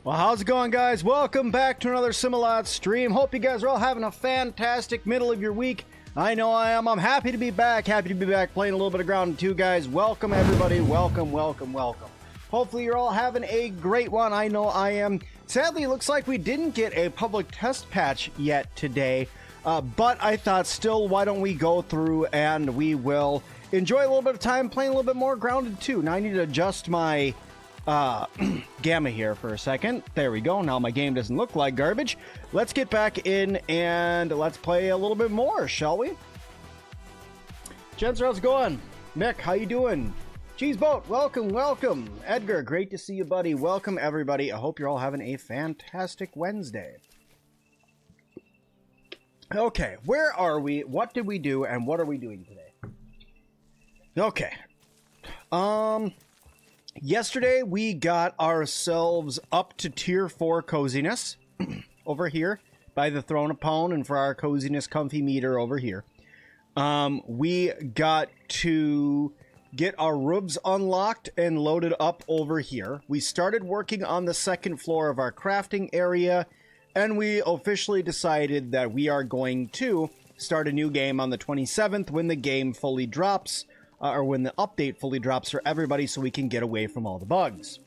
Well, how's it going, guys? Welcome back to another Sim-Alot stream. Hope you guys are all having a fantastic middle of your week. I know I am. I'm happy to be back. Happy to be back playing a little bit of Grounded 2, guys. Welcome, everybody. Welcome, welcome, welcome. Hopefully, you're all having a great one. I know I am. Sadly, it looks like we didn't get a public test patch yet today. But I thought still, why don't we go through and we will enjoy a little bit of time playing a little bit more Grounded 2. Now, I need to adjust my gamma here for a second. There we go. Now my game doesn't look like garbage. Let's get back in and let's play a little bit more, shall we? Gents, how's it going? Mick, how you doing? Cheeseboat, welcome, welcome. Edgar, great to see you, buddy. Welcome, everybody. I hope you're all having a fantastic Wednesday. Okay, where are we? What did we do, and what are we doing today? Okay. Yesterday, we got ourselves up to tier 4 coziness over here by the Throne of Pwn, and for our coziness comfy meter over here. We got to get our rooms unlocked and loaded up over here. We started working on the second floor of our crafting area, and we officially decided that we are going to start a new game on the 27th when the game fully drops. Or when the update fully drops for everybody so we can get away from all the bugs.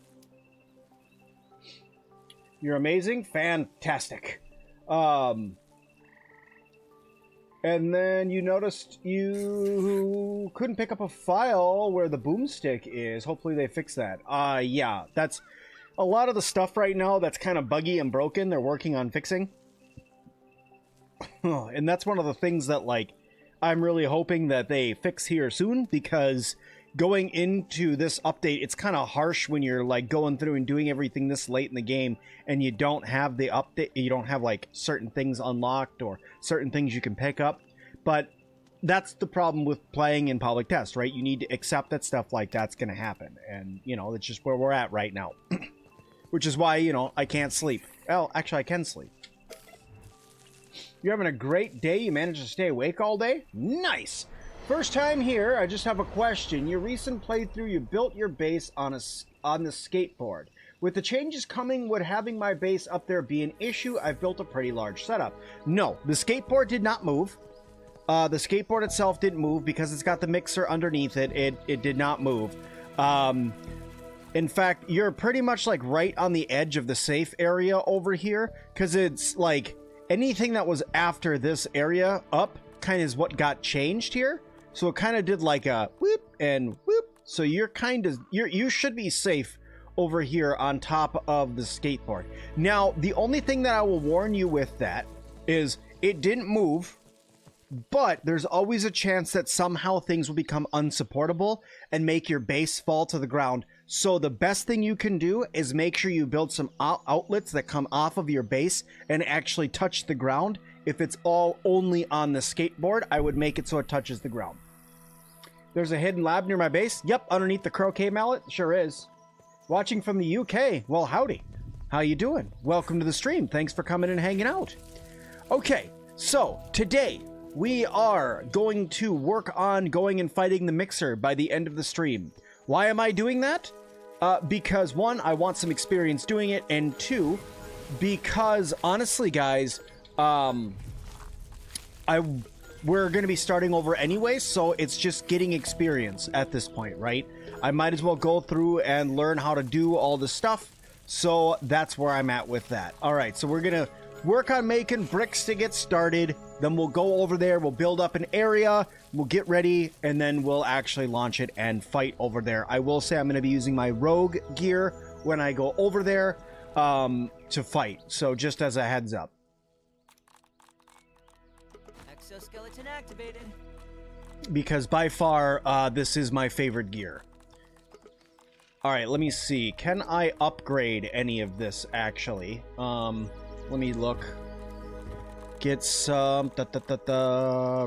You're amazing. Fantastic. And then you noticed you couldn't pick up a file where the boomstick is. Hopefully they fix that. Yeah, that's a lot of the stuff right now that's kind of buggy and broken. They're working on fixing. And that's one of the things that, like, I'm really hoping that they fix here soon, because going into this update, it's kind of harsh when you're like going through and doing everything this late in the game and you don't have the update, you don't have like certain things unlocked or certain things you can pick up. But that's the problem with playing in public test, right? You need to accept that stuff like that's going to happen. And, you know, that's just where we're at right now. Which is why, you know, I can't sleep. Well, actually, I can sleep. You're having a great day. You managed to stay awake all day? Nice! First time here, I just have a question. Your recent playthrough, you built your base on the skateboard. With the changes coming, would having my base up there be an issue? I've built a pretty large setup. No, the skateboard did not move. The skateboard itself didn't move because it's got the mixer underneath it. It did not move. In fact, you're pretty much like right on the edge of the safe area over here, because it's like anything that was after this area up kind of is what got changed here. So it kind of did like a whoop and whoop. So you're kind of, you should be safe over here on top of the skateboard. Now, the only thing that I will warn you with that is it didn't move, but there's always a chance that somehow things will become unsupportable and make your base fall to the ground. So the best thing you can do is make sure you build some outlets that come off of your base and actually touch the ground. If it's all only on the skateboard, I would make it so it touches the ground. There's a hidden lab near my base. Yep, underneath the croquet mallet. Sure is. Watching from the UK. Well, howdy. How you doing? Welcome to the stream. Thanks for coming and hanging out. Okay, so today we are going to work on going and fighting the mixer by the end of the stream. Why am I doing that? Because one, I want some experience doing it, and two, because honestly, guys, we're going to be starting over anyway, so it's just getting experience at this point, right? I might as well go through and learn how to do all the stuff, so that's where I'm at with that. All right, so we're going to work on making bricks to get started. Then we'll go over there, we'll build up an area, we'll get ready, and then we'll actually launch it and fight over there. I will say I'm going to be using my rogue gear when I go over there to fight. So just as a heads up. Exoskeleton activated. Because by far, this is my favorite gear. All right, let me see. Can I upgrade any of this, actually? Let me look. Get some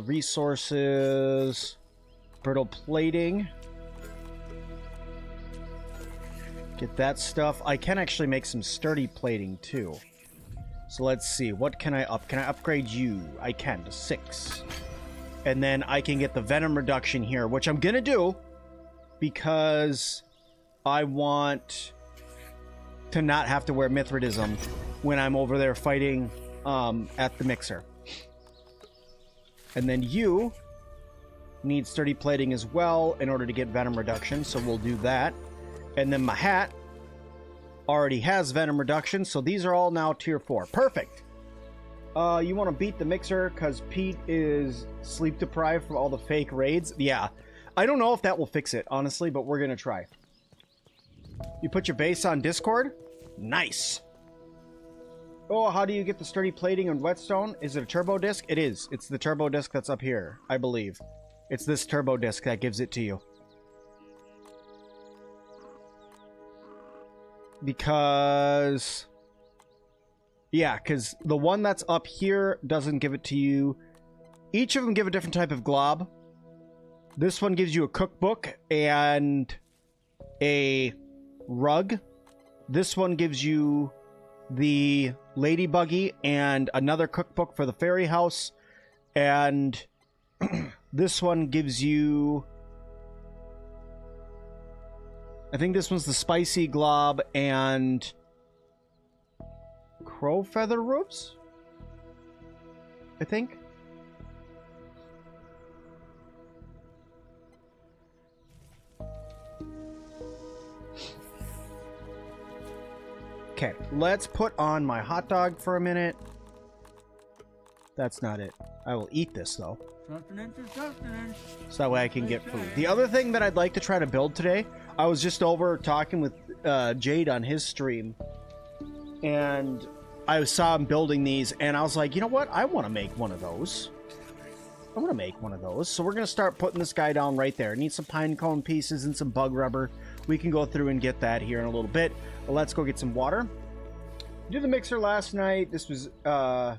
resources, brittle plating. Get that stuff. I can actually make some sturdy plating too. So let's see. What can I up? Can I upgrade you? I can to 6. And then I can get the venom reduction here, which I'm gonna do because I want to not have to wear Mithridism when I'm over there fighting at the mixer. And then you need sturdy plating as well in order to get venom reduction, so we'll do that. And then my hat already has venom reduction, so these are all now tier 4. Perfect! You want to beat the mixer because Pete is sleep deprived from all the fake raids? Yeah. I don't know if that will fix it, honestly, but we're going to try. You put your base on Discord? Nice! Oh, how do you get the sturdy plating on whetstone? Is it a turbo disc? It is. It's the turbo disc that's up here, I believe. It's this turbo disc that gives it to you. Because... yeah, because the one that's up here doesn't give it to you. Each of them give a different type of glob. This one gives you a cookbook and a rug. This one gives you the lady buggy and another cookbook for the fairy house. And this one gives you... I think this one's the spicy glob and... crow feather robes? I think. Okay, let's put on my hot dog for a minute. That's not it. I will eat this, though. So that way I can get food. The other thing that I'd like to try to build today, I was just over talking with Jade on his stream, and I saw him building these, and I was like, you know what? I want to make one of those. I want to make one of those. So we're going to start putting this guy down right there. Need some pine cone pieces and some bug rubber. We can go through and get that here in a little bit. But let's go get some water. Did the mixer last night. This was a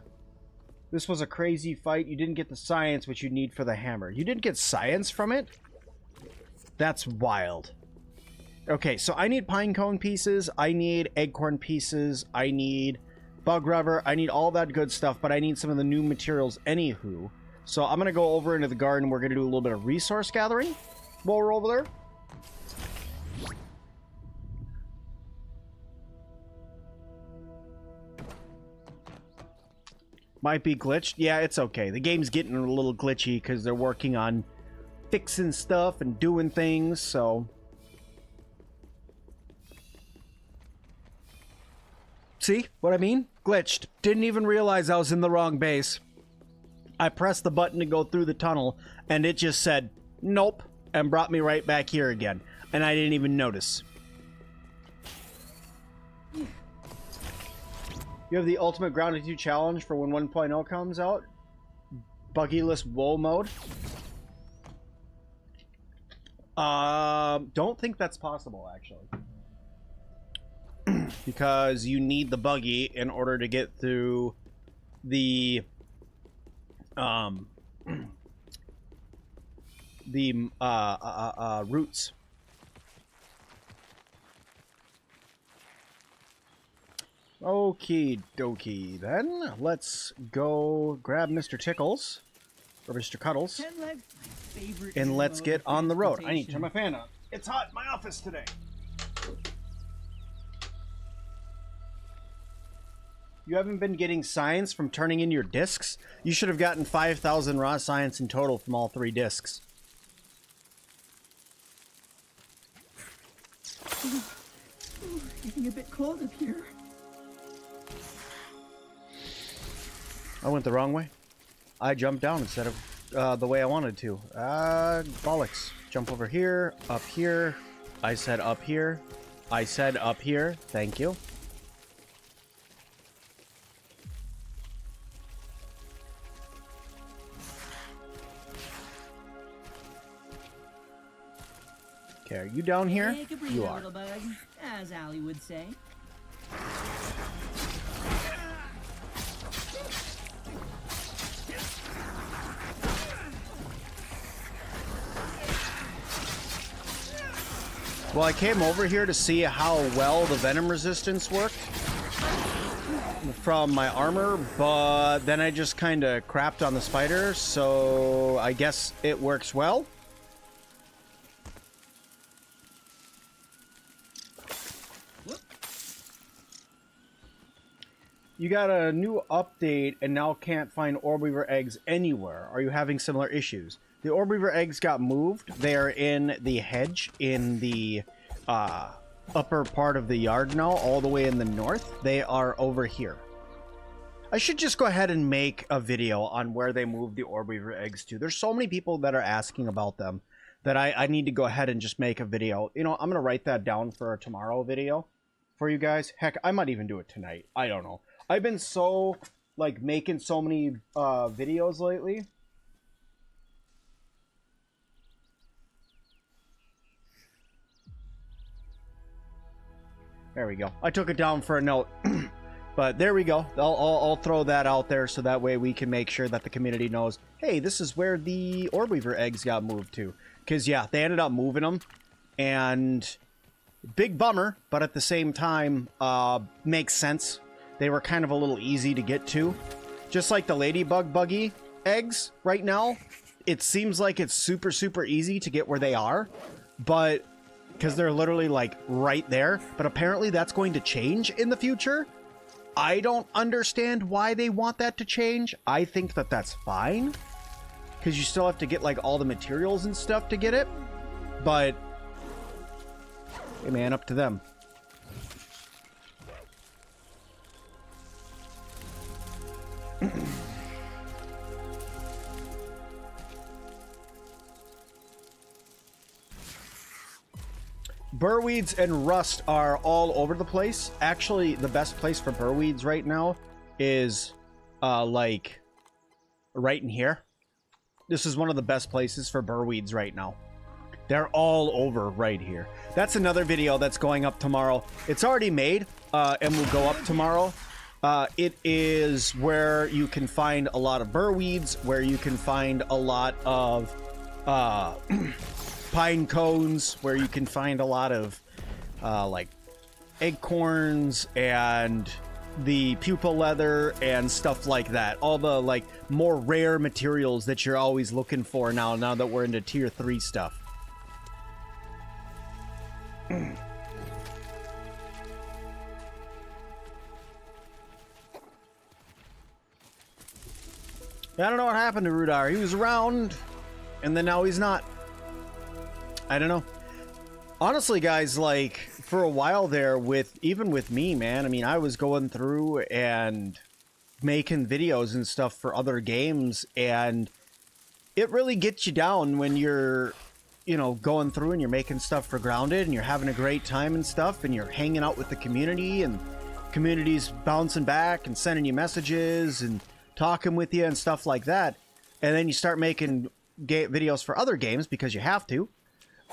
crazy fight. You didn't get the science which you need for the hammer. You didn't get science from it? That's wild. Okay, so I need pine cone pieces. I need acorn pieces. I need bug rubber. I need all that good stuff, but I need some of the new materials anywho. So I'm going to go over into the garden. We're going to do a little bit of resource gathering while we're over there. Might be glitched. Yeah, it's okay. The game's getting a little glitchy because they're working on fixing stuff and doing things, so... see what I mean? Glitched. Didn't even realize I was in the wrong base. I pressed the button to go through the tunnel, and it just said, nope, and brought me right back here again. And I didn't even notice. You have the ultimate Grounded 2 challenge for when 1.0 comes out. Buggyless woe mode. Don't think that's possible, actually. Because you need the buggy in order to get through the roots. Okie dokie, then let's go grab Mr. Tickles or Mr. Cuddles and let's get on the road. I need to turn my fan on. It's hot in my office today. You haven't been getting science from turning in your discs? You should have gotten 5,000 raw science in total from all 3 discs. Getting a bit cold up here. I went the wrong way. I jumped down instead of the way I wanted to. Bollocks. Jump over here, up here. I said up here. I said up here. Thank you. Okay, are you down here? Take a breather, You are. little bug, as Allie would say. Well, I came over here to see how well the venom resistance worked from my armor, but then I just kind of crapped on the spider, so I guess it works well. You got a new update and now can't find orb weaver eggs anywhere. Are you having similar issues? The orb weaver eggs got moved. They are in the hedge in the upper part of the yard now, all the way in the north. They are over here. I should just go ahead and make a video on where they moved the orb weaver eggs to. There's so many people that are asking about them that I need to go ahead and just make a video. You know, I'm going to write that down for a tomorrow video for you guys. Heck, I might even do it tonight. I don't know. I've been so, like, making so many videos lately. There we go. I took it down for a note. But there we go. I'll throw that out there so that way we can make sure that the community knows, hey, this is where the orb weaver eggs got moved to. Because, yeah, they ended up moving them. And big bummer, but at the same time, makes sense. They were kind of a little easy to get to. Just like the ladybug buggy eggs right now. It seems like it's super, super easy to get where they are. But, because they're literally, like, right there. But apparently that's going to change in the future. I don't understand why they want that to change. I think that that's fine. Because you still have to get, like, all the materials and stuff to get it. But, hey, man, up to them. Burweeds and rust are all over the place. Actually, the best place for burweeds right now is, like, right in here. This is one of the best places for burweeds right now. They're all over right here. That's another video that's going up tomorrow. It's already made, and will go up tomorrow. It is where you can find a lot of burweeds, where you can find a lot of, pine cones, where you can find a lot of like acorns and the pupa leather and stuff like that. All the like more rare materials that you're always looking for now that we're into tier 3 stuff. I don't know what happened to Rudar. He was around and then now he's not. I don't know. Honestly, guys, like, for a while there, even with me, man, I mean, I was going through and making videos and stuff for other games, and it really gets you down when you're, you know, going through and you're making stuff for Grounded, and you're having a great time and stuff, and you're hanging out with the community, and community's bouncing back and sending you messages and talking with you and stuff like that, and then you start making videos for other games because you have to.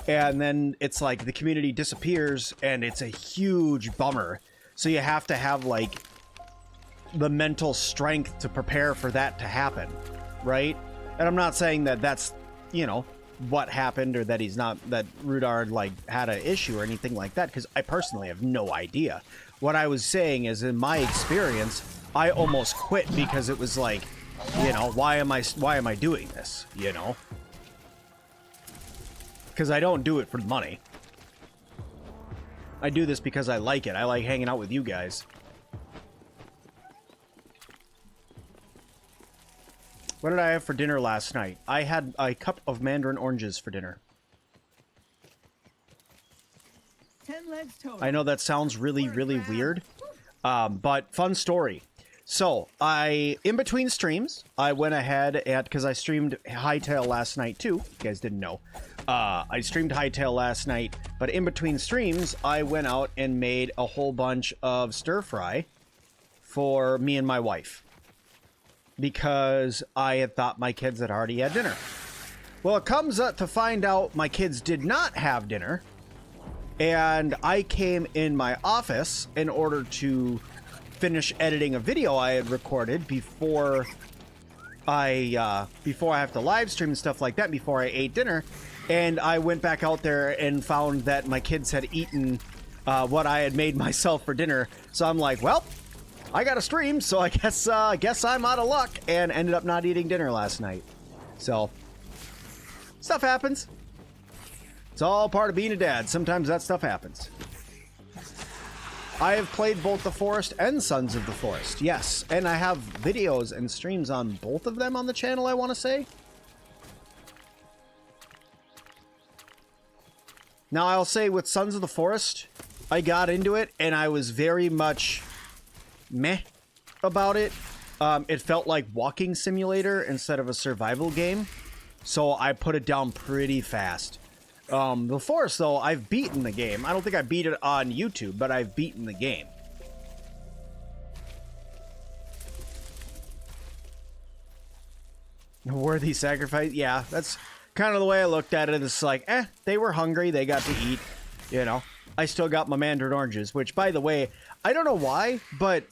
And then it's like the community disappears and it's a huge bummer. So you have to have like the mental strength to prepare for that to happen, right? And I'm not saying that that's, you know, what happened or that he's not, that Rudar like had an issue or anything like that, because I personally have no idea. What I was saying is, in my experience, I almost quit because it was like, you know, why am I doing this, you know? Because I don't do it for the money. I do this because I like it. I like hanging out with you guys. What did I have for dinner last night? I had a cup of mandarin oranges for dinner. 10 legs total. I know that sounds really, really weird. But fun story. So, in between streams, I went ahead and, because I streamed Hightail last night too. You guys didn't know. I streamed Hightail last night, but in between streams, I went out and made a whole bunch of stir fry for me and my wife. Because I had thought my kids had already had dinner. Well, it comes up to find out my kids did not have dinner. And I came in my office in order to finish editing a video I had recorded before I have to live stream and stuff like that, before I ate dinner. And I went back out there and found that my kids had eaten what I had made myself for dinner. So I'm like, well, I got to stream, so I guess I'm out of luck, and ended up not eating dinner last night. So stuff happens. It's all part of being a dad. Sometimes that stuff happens. I have played both the Forest and Sons of the Forest, yes. And I have videos and streams on both of them on the channel, I want to say. Now, I'll say with Sons of the Forest, I got into it and I was very much meh about it. It felt like walking simulator instead of a survival game. So I put it down pretty fast. The Forest, though, I've beaten the game. I don't think I beat it on YouTube, but I've beaten the game. Worthy sacrifice? Yeah, that's kind of the way I looked at it. It's like, they were hungry. They got to eat, you know. I still got my mandarin oranges, which, by the way, I don't know why, but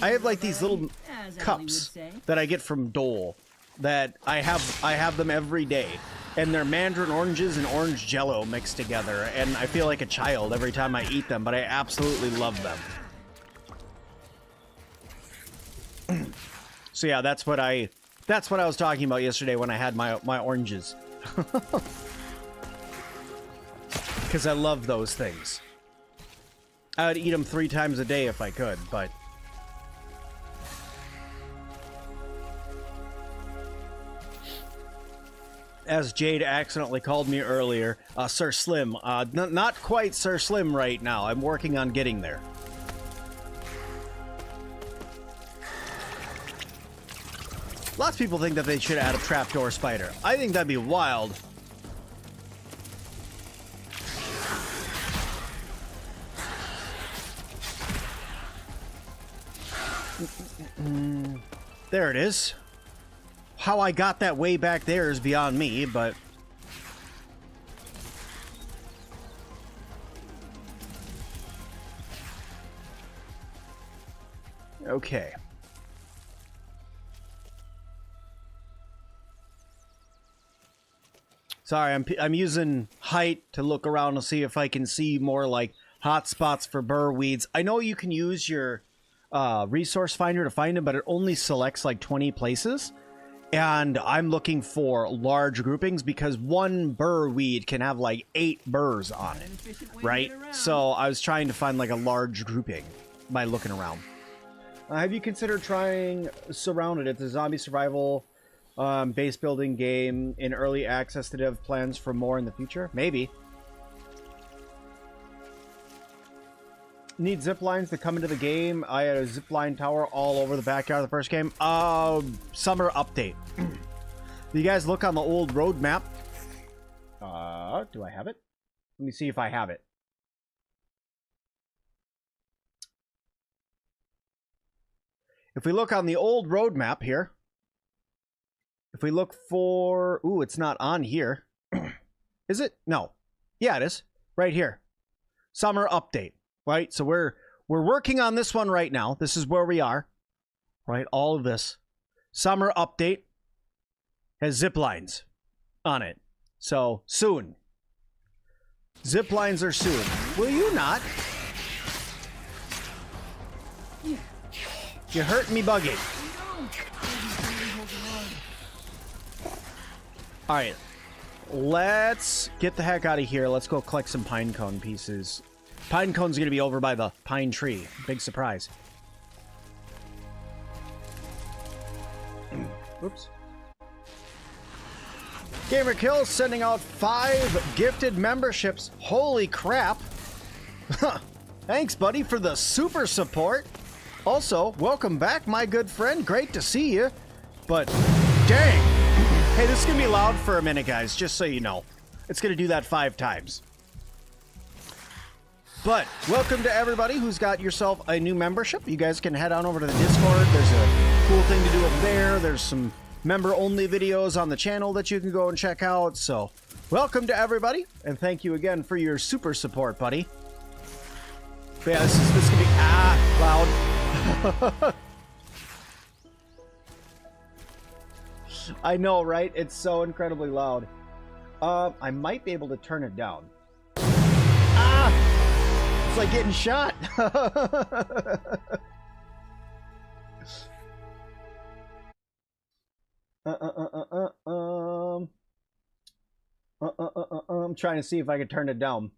I have, like, these little cups that I get from Dole that I have them every day. And they're mandarin oranges and orange jello mixed together. And I feel like a child every time I eat them, but I absolutely love them. So yeah, that's what I was talking about yesterday when I had my oranges. Because I love those things. I would eat them 3 times a day if I could, but... As Jade accidentally called me earlier, Sir Slim. Not quite Sir Slim right now. I'm working on getting there. Lots of people think that they should add a trapdoor spider. I think that'd be wild. There it is. How I got that way back there is beyond me, but... Okay. Sorry, I'm using height to look around to see if I can see more, like, hot spots for burr weeds. I know you can use your resource finder to find them, but it only selects, like, 20 places. And I'm looking for large groupings because one burr weed can have like 8 burrs on it, right? So I was trying to find like a large grouping by looking around. Have you considered trying Surrounded? It's a zombie survival base building game in early access. Did you have plans for more in the future? Maybe. Need zip lines to come into the game. I had a zip line tower all over the backyard of the first game. Summer update. You guys look on the old road map. Do I have it? Let me see if I have it. If we look on the old road map here, if we look for... Ooh, it's not on here. Is it? No. Yeah, it is. Right here. Summer update. Right, so we're working on this one right now. This is where we are, right? All of this summer update has zip lines on it. So soon, zip lines are soon. Will you not? You're hurting me, Buggy. All right, let's get the heck out of here. Let's go collect some pine cone pieces. Pine cone's gonna be over by the pine tree. Big surprise. Oops. Gamer Kill sending out 5 gifted memberships. Holy crap. Thanks, buddy, for the super support. Also, welcome back, my good friend. Great to see you. But, dang. Hey, this is gonna be loud for a minute, guys, just so you know. It's gonna do that 5 times. But welcome to everybody who's got yourself a new membership. You guys can head on over to the Discord. There's a cool thing to do up there. There's some member-only videos on the channel that you can go and check out. So welcome to everybody, and thank you again for your super support, buddy. But yeah, this is gonna be loud. I know, right? It's so incredibly loud. I might be able to turn it down. It's like getting shot. I'm trying to see if I can turn it down.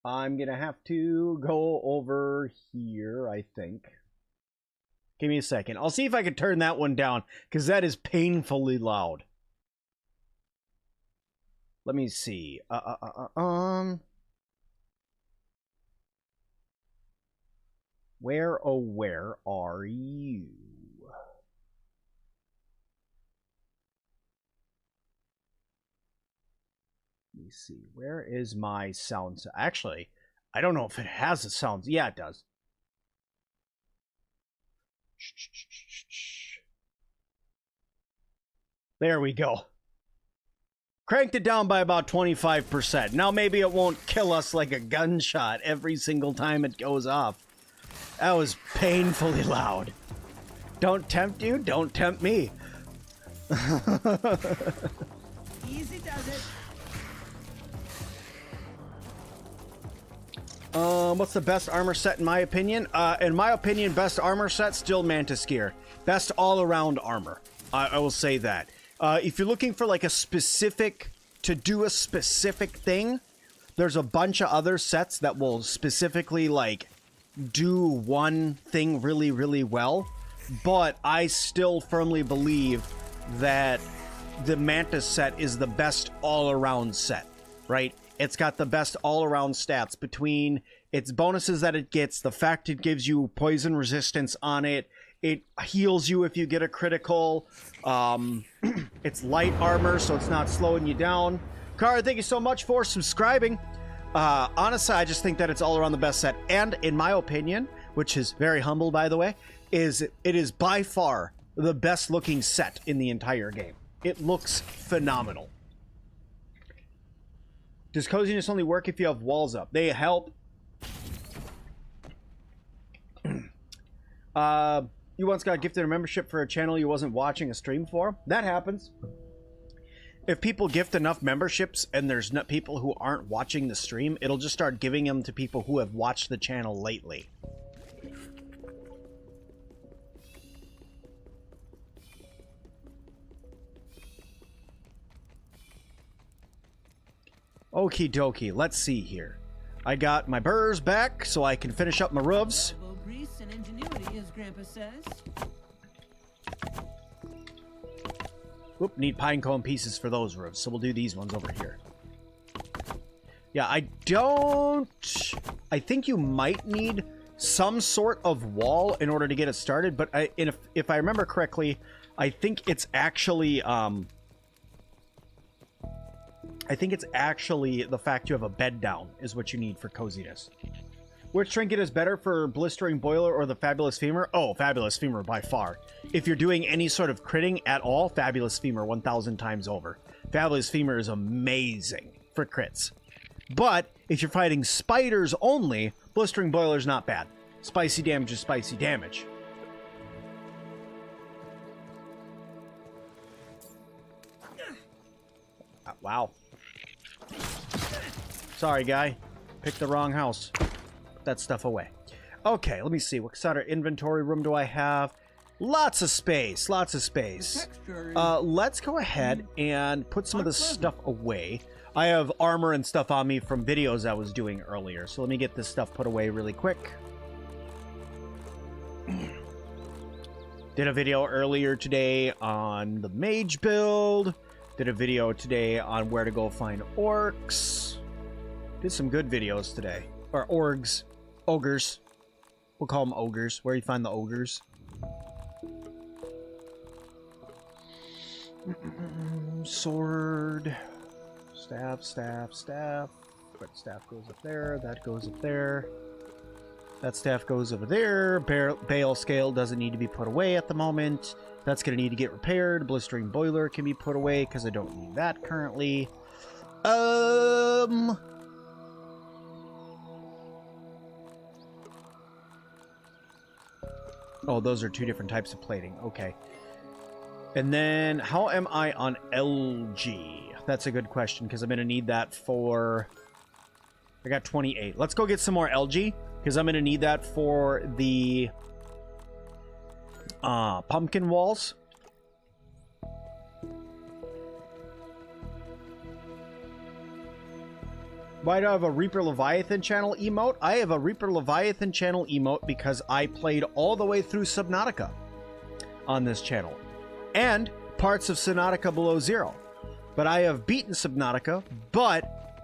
I'm gonna have to go over here, I think. Give me a second. I'll see if I can turn that one down, because that is painfully loud. Let me see. Where, oh, where are you? Let me see. Where is my sound? Actually, I don't know if it has a sound. Yeah, it does. There we go. Cranked it down by about 25%. Now maybe it won't kill us like a gunshot every single time it goes off. That was painfully loud. Don't tempt you, don't tempt me. Easy does it. What's the best armor set in my opinion? In my opinion, best armor set, still Mantis gear. Best all-around armor. I will say that. If you're looking for like a specific, to do a specific thing, there's a bunch of other sets that will specifically like do one thing really, really well. But I still firmly believe that the Mantis set is the best all-around set, right? It's got the best all-around stats between its bonuses that it gets, the fact it gives you poison resistance on it, it heals you if you get a critical, it's light armor, so it's not slowing you down. Kara, thank you so much for subscribing. Honestly, I just think that it's all around the best set, and in my opinion, which is very humble, by the way, it is by far the best looking set in the entire game. It looks phenomenal. Does coziness only work if you have walls up? They help. You once got gifted a membership for a channel you wasn't watching a stream for? That happens. If people gift enough memberships and there's not people who aren't watching the stream, it'll just start giving them to people who have watched the channel lately. Okie dokie, let's see here. I got my burrs back so I can finish up my roofs. Grease and ingenuity, as Grandpa says. Whoop, need pine cone pieces for those roofs, so we'll do these ones over here. Yeah, I think you might need some sort of wall in order to get it started, but if I remember correctly, I think it's actually, the fact you have a bed down is what you need for coziness. Which trinket is better for blistering boiler or the fabulous femur? Oh, fabulous femur by far. If you're doing any sort of critting at all, fabulous femur 1,000 times over. Fabulous femur is amazing for crits. But if you're fighting spiders only, blistering boiler's not bad. Spicy damage is spicy damage. Wow. Sorry, guy. Picked the wrong house. Put that stuff away. Okay, let me see. What sort of inventory room do I have? Lots of space. Lots of space. Let's go ahead and put some of this stuff away. I have armor and stuff on me from videos I was doing earlier. So let me get this stuff put away really quick. Did a video earlier today on the mage build. Did a video today on where to go find orcs. Did some good videos today. Or orgs. Ogres. We'll call them ogres. Where you find the ogres. Sword. Staff, staff, staff. Quick staff goes up there. That goes up there. That staff goes over there. Bale scale doesn't need to be put away at the moment. That's going to need to get repaired. Blistering boiler can be put away because I don't need that currently. Oh, those are two different types of plating. Okay. And then, how am I on LG? That's a good question, because I'm going to need that for... I got 28. Let's go get some more LG, because I'm going to need that for the pumpkin walls. Why do I have a Reaper Leviathan channel emote? I have a Reaper Leviathan channel emote because I played all the way through Subnautica on this channel. And parts of Subnautica Below Zero. But I have beaten Subnautica, but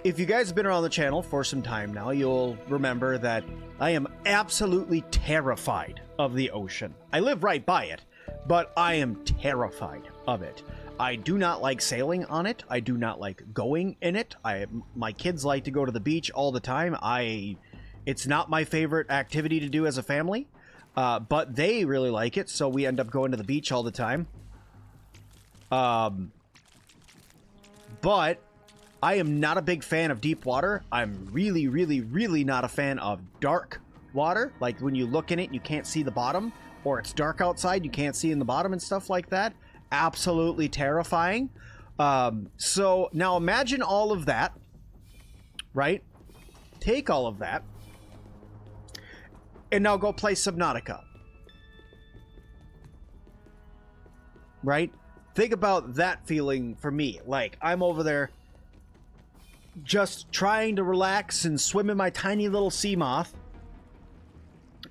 if you guys have been around the channel for some time now, you'll remember that I am absolutely terrified of the ocean. I live right by it, but I am terrified of it. I do not like sailing on it. I do not like going in it. My kids like to go to the beach all the time. It's not my favorite activity to do as a family, but they really like it, so we end up going to the beach all the time. But I am not a big fan of deep water. I'm really, really, really not a fan of dark water. Like when you look in it, you can't see the bottom, or it's dark outside, you can't see in the bottom and stuff like that. Absolutely terrifying. So now imagine all of that, right? Take all of that, and now go play Subnautica. Right? Think about that feeling for me. Like, I'm over there just trying to relax and swim in my tiny little sea moth.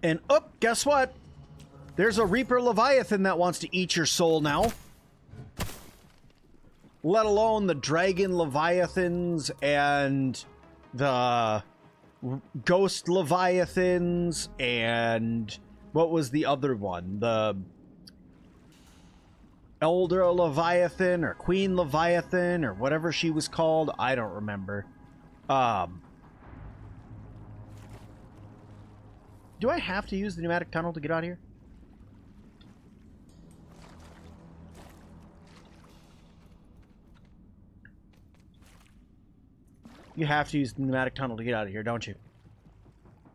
And, oh, guess what? There's a Reaper Leviathan that wants to eat your soul now. Let alone the Dragon Leviathans and the Ghost Leviathans and what was the other one? The Elder Leviathan or Queen Leviathan or whatever she was called. I don't remember. Do I have to use the pneumatic tunnel to get out of here? You have to use the pneumatic tunnel to get out of here, don't you?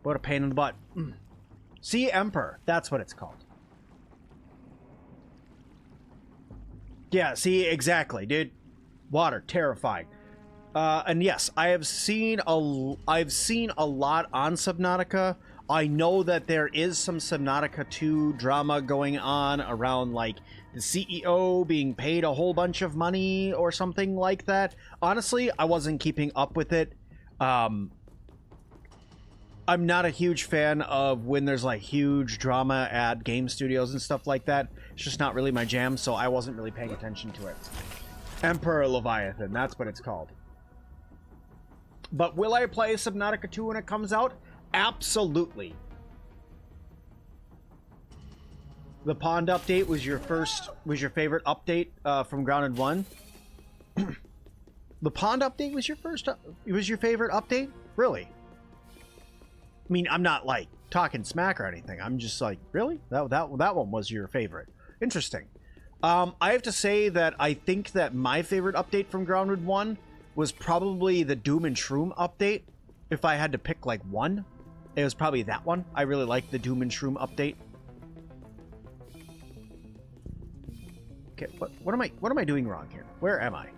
What a pain in the butt. Sea Emperor. That's what it's called. Yeah, see, exactly, dude. Water, terrifying. And yes, I've seen a lot on Subnautica. I know that there is some Subnautica 2 drama going on around, like, the CEO being paid a whole bunch of money or something like that. Honestly, I wasn't keeping up with it. I'm not a huge fan of when there's, like, huge drama at game studios and stuff like that. It's just not really my jam, so I wasn't really paying attention to it. Emperor Leviathan, that's what it's called. But will I play Subnautica 2 when it comes out? Absolutely. The pond update was your favorite update from Grounded 1? The pond update was your favorite update? Really? I mean, I'm not like talking smack or anything. I'm just like, really? That one was your favorite. Interesting. I have to say that I think that my favorite update from Grounded 1 was probably the Doom and Shroom update. If I had to pick like one, it was probably that one. I really liked the Doom and Shroom update. Okay, what am I doing wrong here? Where am I?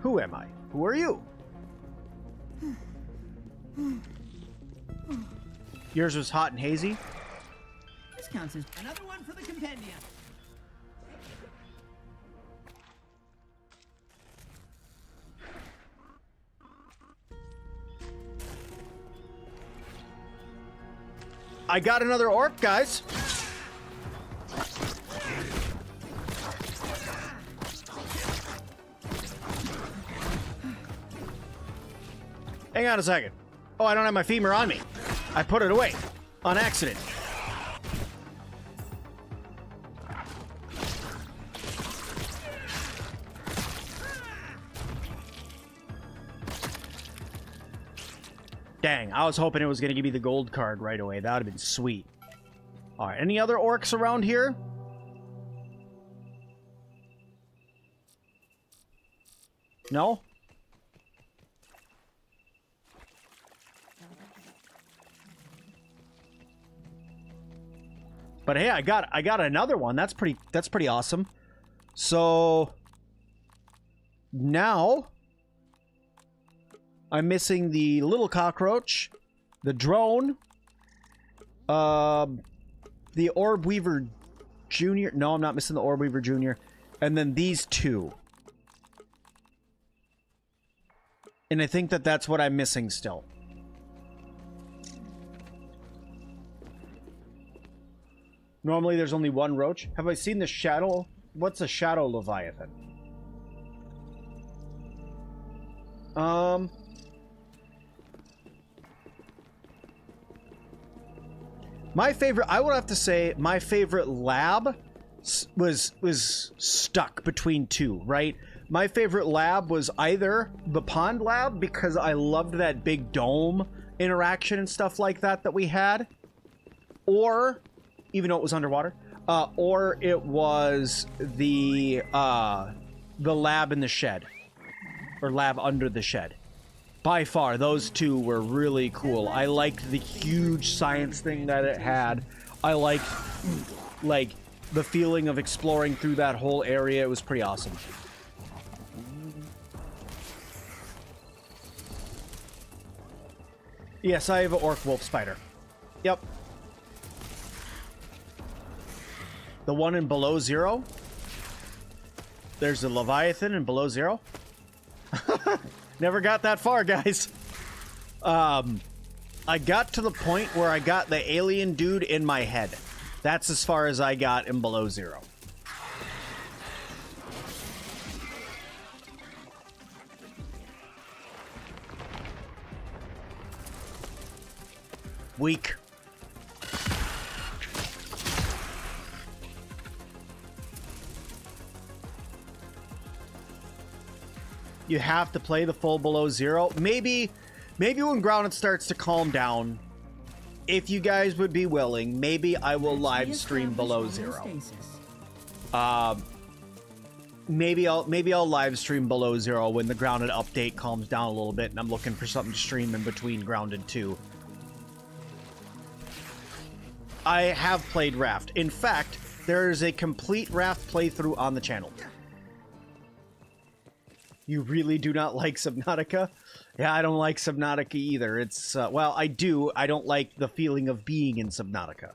Who am I? Who are you? Yours was hot and hazy? This counts as another one for the compendium. I got another orc, guys. Hang on a second. Oh, I don't have my femur on me. I put it away on accident. Dang, I was hoping it was going to give me the gold card right away. That would have been sweet. Alright, any other orcs around here? No? But hey, I got another one. That's pretty awesome. So now I'm missing the little cockroach, the drone, the Orb Weaver Jr. No, I'm not missing the Orb Weaver Jr. And then these two. And I think that that's what I'm missing still. Normally there's only one roach. Have I seen the shadow? What's a shadow Leviathan? My favorite, I would have to say, my favorite lab was stuck between two, right? My favorite lab was either the pond lab, because I loved that big dome interaction and stuff like that we had, or, even though it was underwater, or it was the lab in the shed, or lab under the shed. By far, those two were really cool. I liked the huge science thing that it had. I liked, like, the feeling of exploring through that whole area. It was pretty awesome. Yes, I have an orc wolf spider. Yep. The one in below zero. There's the Leviathan in below zero. Never got that far, guys. I got to the point where I got the alien dude in my head. That's as far as I got in below zero. Weak. You have to play the full below zero. Maybe when Grounded starts to calm down, if you guys would be willing, maybe I will live stream below zero. Maybe I'll live stream below zero when the Grounded update calms down a little bit and I'm looking for something to stream in between Grounded 2. I have played Raft. In fact, there is a complete Raft playthrough on the channel. You really do not like Subnautica? Yeah, I don't like Subnautica either. It's, well, I do. I don't like the feeling of being in Subnautica.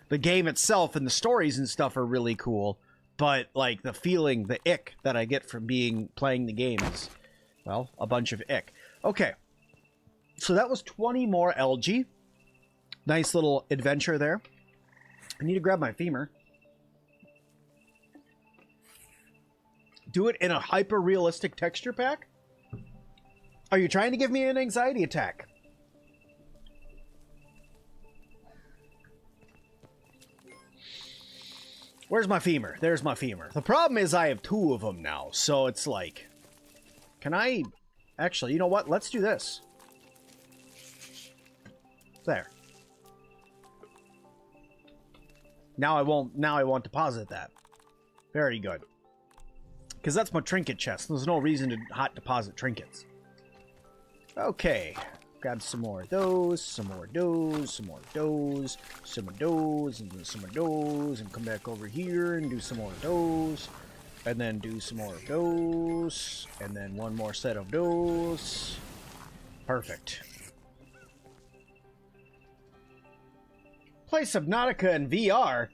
The game itself and the stories and stuff are really cool, but, like, the feeling, the ick that I get from playing the game is, well, a bunch of ick. Okay. So that was 20 more algae. Nice little adventure there. I need to grab my femur. Do it in a hyper-realistic texture pack? Are you trying to give me an anxiety attack? Where's my femur? There's my femur. The problem is I have two of them now, so it's like... Can I... Actually, you know what? Let's do this. There. Now I won't deposit that. Very good. Because that's my trinket chest. There's no reason to hot deposit trinkets. Okay. Grab some more of those, some more of those, some more of those, some of those, and do some of those, and come back over here and do some more of those, and then do some more of those, and then one more set of those. Perfect. Play Subnautica in VR?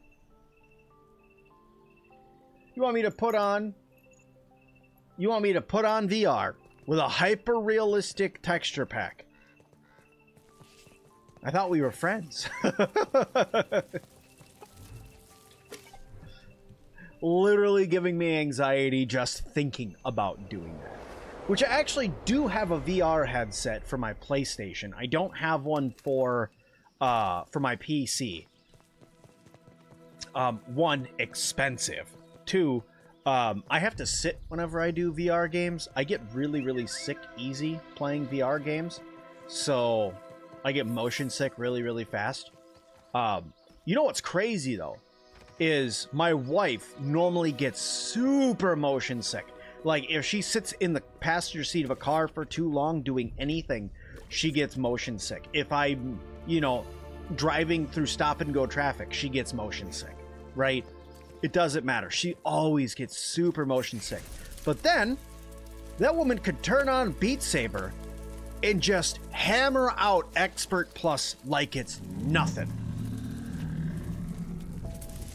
You want me to put on... You want me to put on VR with a hyper-realistic texture pack? I thought we were friends. Literally giving me anxiety just thinking about doing that. Which I actually do have a VR headset for my PlayStation. I don't have one for my PC. One, expensive. Two, I have to sit whenever I do VR games. I get really, really sick easy playing VR games. So I get motion sick really, really fast. You know what's crazy, though? Is my wife normally gets super motion sick. Like, if she sits in the passenger seat of a car for too long doing anything, she gets motion sick. If I'm, you know, driving through stop-and-go traffic, she gets motion sick, right? It doesn't matter. She always gets super motion sick. But then, that woman could turn on Beat Saber and just hammer out Expert Plus like it's nothing.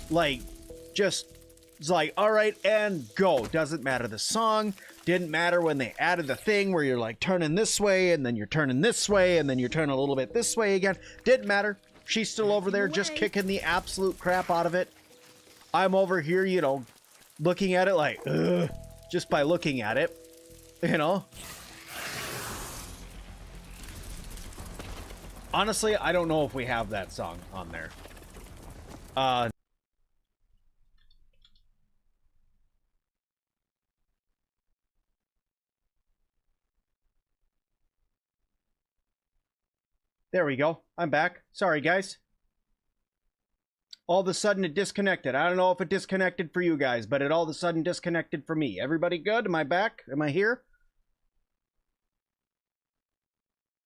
Like, just, it's like, all right, and go. Doesn't matter the song, Didn't matter when they added the thing where you're like turning this way and then you're turning this way and then you're turning a little bit this way again. Didn't matter. She's still over there just kicking the absolute crap out of it. I'm over here, you know, looking at it like, ugh, just by looking at it, you know. Honestly, I don't know if we have that song on there. There we go. I'm back. Sorry, guys. All of a sudden it disconnected. I don't know if it disconnected for you guys, but it all of a sudden disconnected for me. Everybody good? Am I back? Am I here?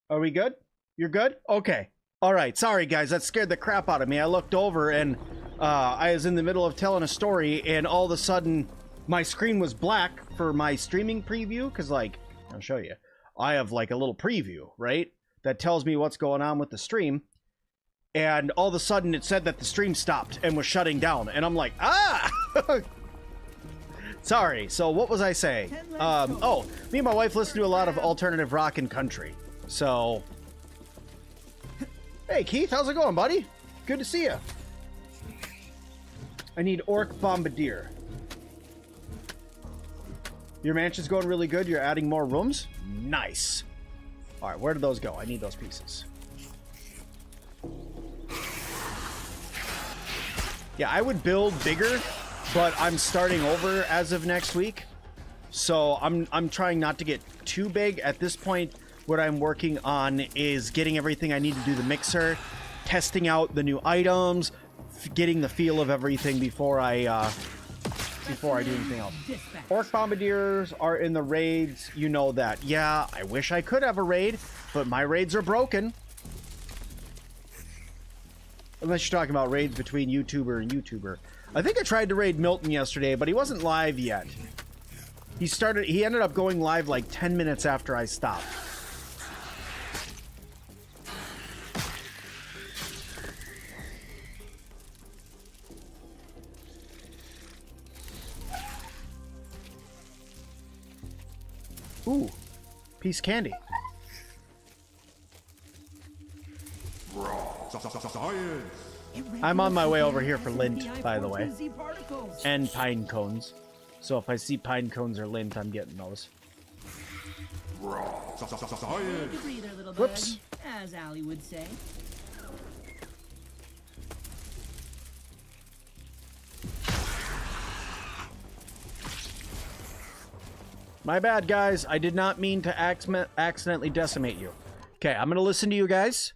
Are we good? You're good? Okay. All right. Sorry, guys. That scared the crap out of me. I looked over and I was in the middle of telling a story, and all of a sudden my screen was black for my streaming preview, because, like, I'll show you. I have, like, a little preview, right? That tells me what's going on with the stream. And all of a sudden it said that the stream stopped and was shutting down. And I'm like, ah! Sorry. So what was I saying? Oh, me and my wife listen to a lot of alternative rock and country. So, hey, Keith, how's it going, buddy? Good to see you. I need Orc Bombardier. Your mansion's going really good. You're adding more rooms? Nice. All right, where did those go? I need those pieces. Yeah, I would build bigger, but I'm starting over as of next week. So I'm trying not to get too big. At this point, what I'm working on is getting everything I need to do the mixer, testing out the new items, getting the feel of everything before I do anything else. Orc Bombardiers are in the raids, you know that. Yeah, I wish I could have a raid, but my raids are broken. Unless you're talking about raids between YouTuber and YouTuber. I think I tried to raid Milton yesterday, but he wasn't live yet. He ended up going live like 10 minutes after I stopped. Ooh, piece candy. I'm on my way over here for lint, by the way. And pine cones. So if I see pine cones or lint, I'm getting those. Whoops. As Allie would say. My bad, guys. I did not mean to accidentally decimate you. Okay, I'm going to listen to you guys.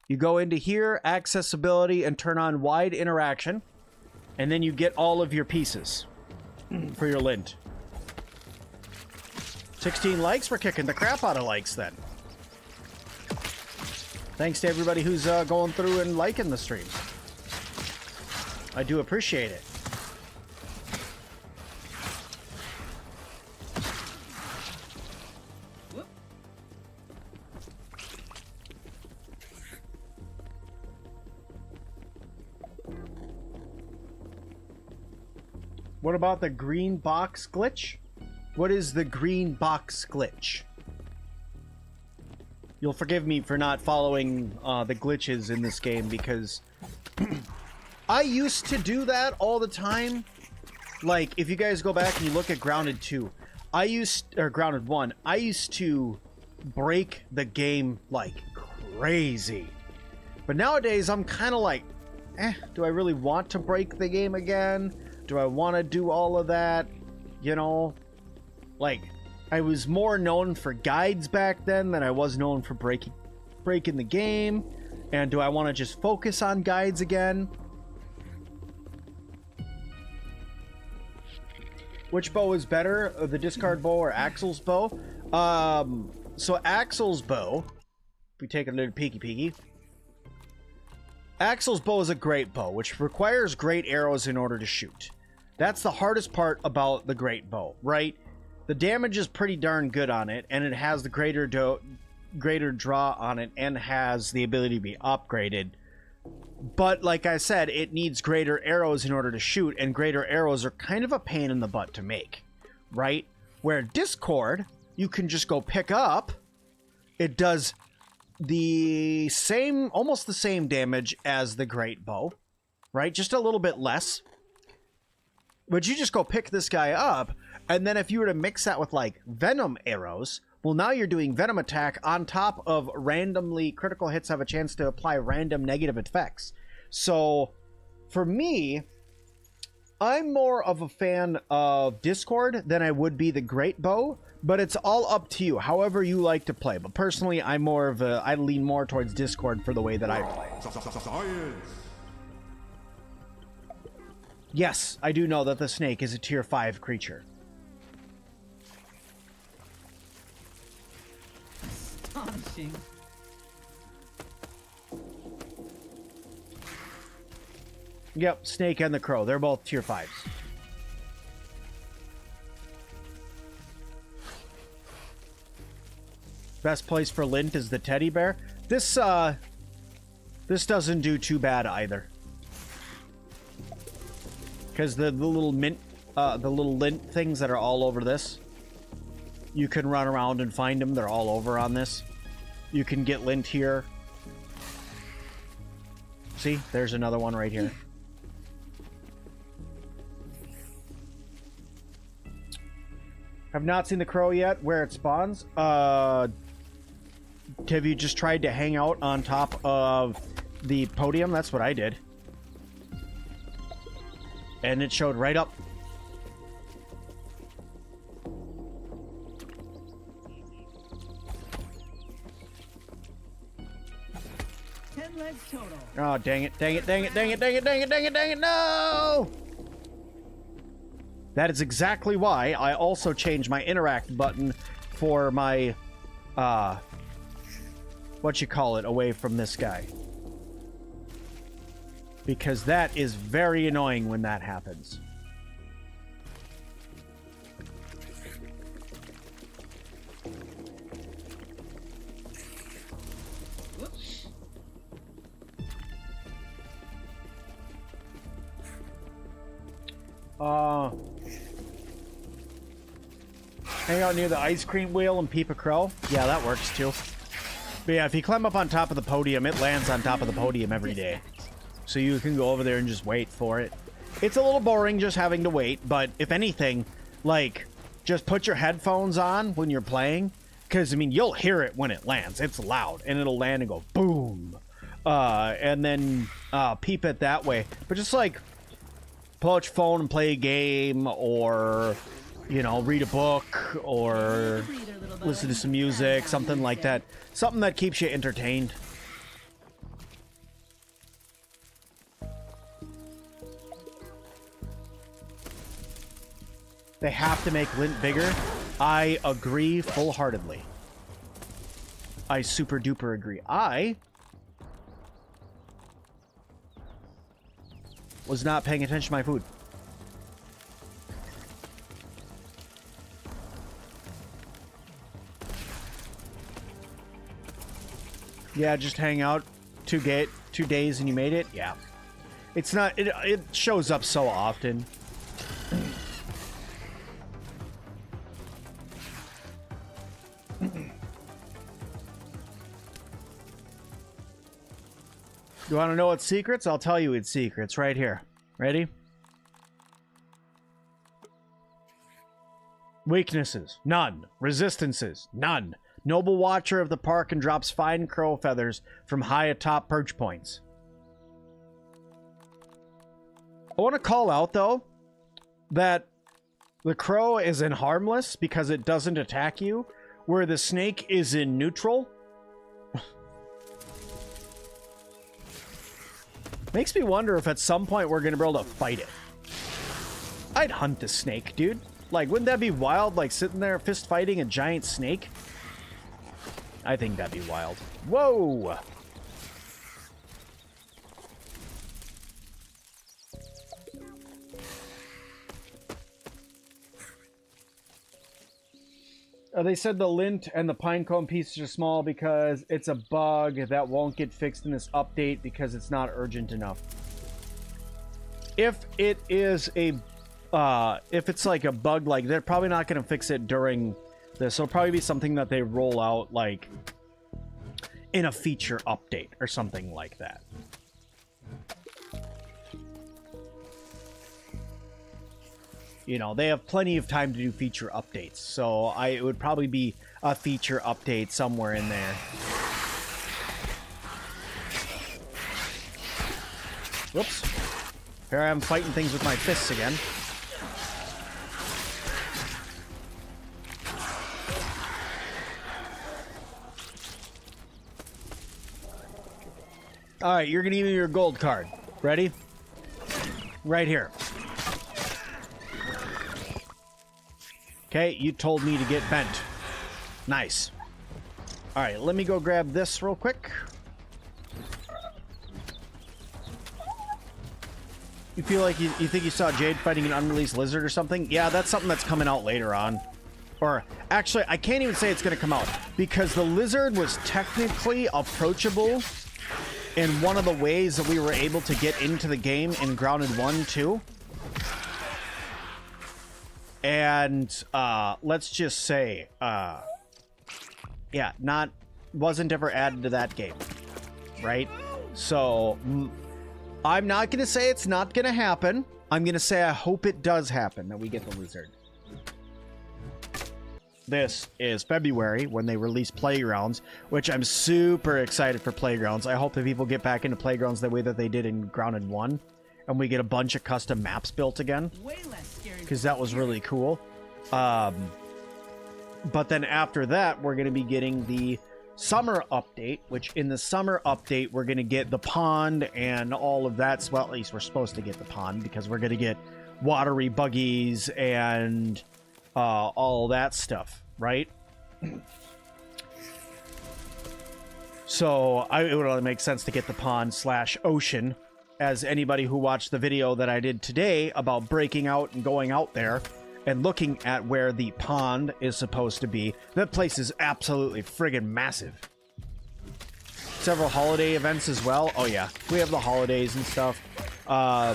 You go into here, accessibility, and turn on wide interaction. And then you get all of your pieces for your lint. 16 likes? We're kicking the crap out of likes then. Thanks to everybody who's going through and liking the stream. I do appreciate it. What about the green box glitch? What is the green box glitch? You'll forgive me for not following the glitches in this game, because I used to do that all the time. Like, if you guys go back and you look at Grounded 2, Grounded 1, I used to break the game like crazy. But nowadays, I'm kind of like, do I really want to break the game again? Do I want to do all of that? You know, like, I was more known for guides back then than I was known for breaking the game. And do I want to just focus on guides again? Which bow is better, the discard bow or Axel's bow? So Axel's bow, if we take a little peeky. Axel's bow is a great bow, which requires great arrows in order to shoot. That's the hardest part about the great bow, right? The damage is pretty darn good on it, and it has the greater draw on it, and has the ability to be upgraded. But like I said, it needs greater arrows in order to shoot, and greater arrows are kind of a pain in the butt to make, right? Where Discord, you can just go pick up. It does the same, almost the same damage as the Great Bow, right? Just a little bit less. But you just go pick this guy up, and then if you were to mix that with, like, Venom arrows, well, now you're doing Venom attack on top of randomly critical hits have a chance to apply random negative effects. So, for me, I'm more of a fan of Discord than I would be the Great Bow, but it's all up to you, however you like to play. But personally, I lean more towards Discord for the way that I play. Science. Yes, I do know that the snake is a tier 5 creature. Astonishing. Yep, snake and the crow. They're both tier 5s. Best place for lint is the teddy bear. This doesn't do too bad either. Because the little mint, the little lint things that are all over this, you can run around and find them. They're all over on this. You can get lint here. See, there's another one right here. Have not seen the crow yet. Where it spawns? Have you just tried to hang out on top of the podium? That's what I did. And it showed right up. Total. Oh, dang it, dang it, dang it, dang it, dang it, dang it, dang it, dang it, no! That is exactly why I also changed my interact button for my, what you call it, away from this guy. Because that is very annoying when that happens. Hang out near the ice cream wheel and peep a crow. Yeah, that works too. But yeah, if you climb up on top of the podium, it lands on top of the podium every day. So you can go over there and just wait for it. It's a little boring just having to wait, but if anything, like, just put your headphones on when you're playing. Because, I mean, you'll hear it when it lands. It's loud, and it'll land and go boom. And then peep it that way. But just, like, pull out your phone and play a game, or, you know, read a book, or listen to some music, something like that. Something that keeps you entertained. They have to make lint bigger. I agree full-heartedly. I super duper agree. I was not paying attention to my food. Yeah, just hang out 2 days and you made it. Yeah, it's not. It shows up so often. You want to know its secrets? I'll tell you its secrets right here. Ready? Weaknesses, none. Resistances, none. Noble watcher of the park and drops fine crow feathers from high atop perch points. I want to call out, though, that the crow is in harmless because it doesn't attack you, where the snake is in neutral. Makes me wonder if at some point we're going to be able to fight it. I'd hunt the snake, dude. Like, wouldn't that be wild? Like, sitting there fist fighting a giant snake? I think that'd be wild. Whoa! They said the lint and the pinecone pieces are small because it's a bug that won't get fixed in this update because it's not urgent enough. If it is a if it's like a bug, like they're probably not going to fix it during this. It'll probably be something that they roll out like in a feature update or something like that. You know, they have plenty of time to do feature updates, so it would probably be a feature update somewhere in there. Whoops. Here I am fighting things with my fists again. Alright, you're gonna give me your gold card. Ready? Right here. Okay, you told me to get bent. Nice. Alright, let me go grab this real quick. You feel like you think you saw Jade fighting an unreleased lizard or something? Yeah, that's something that's coming out later on. Or, actually, I can't even say it's going to come out, because the lizard was technically approachable in one of the ways that we were able to get into the game in Grounded 1, too. And, let's just say, yeah, wasn't ever added to that game, right? So, I'm not going to say it's not going to happen. I'm going to say I hope it does happen, that we get the lizard. This is February, when they release Playgrounds, which I'm super excited for Playgrounds. I hope that people get back into Playgrounds the way that they did in Grounded 1. And we get a bunch of custom maps built again, because that was really cool. But then after that, we're going to be getting the summer update, which in the summer update, we're going to get the pond and all of that. Well, at least we're supposed to get the pond, because we're going to get watery buggies and all that stuff, right? So it would only make sense to get the pond / ocean. As anybody who watched the video that I did today about breaking out and going out there and looking at where the pond is supposed to be, that place is absolutely friggin' massive. Several holiday events as well. Oh yeah, we have the holidays and stuff.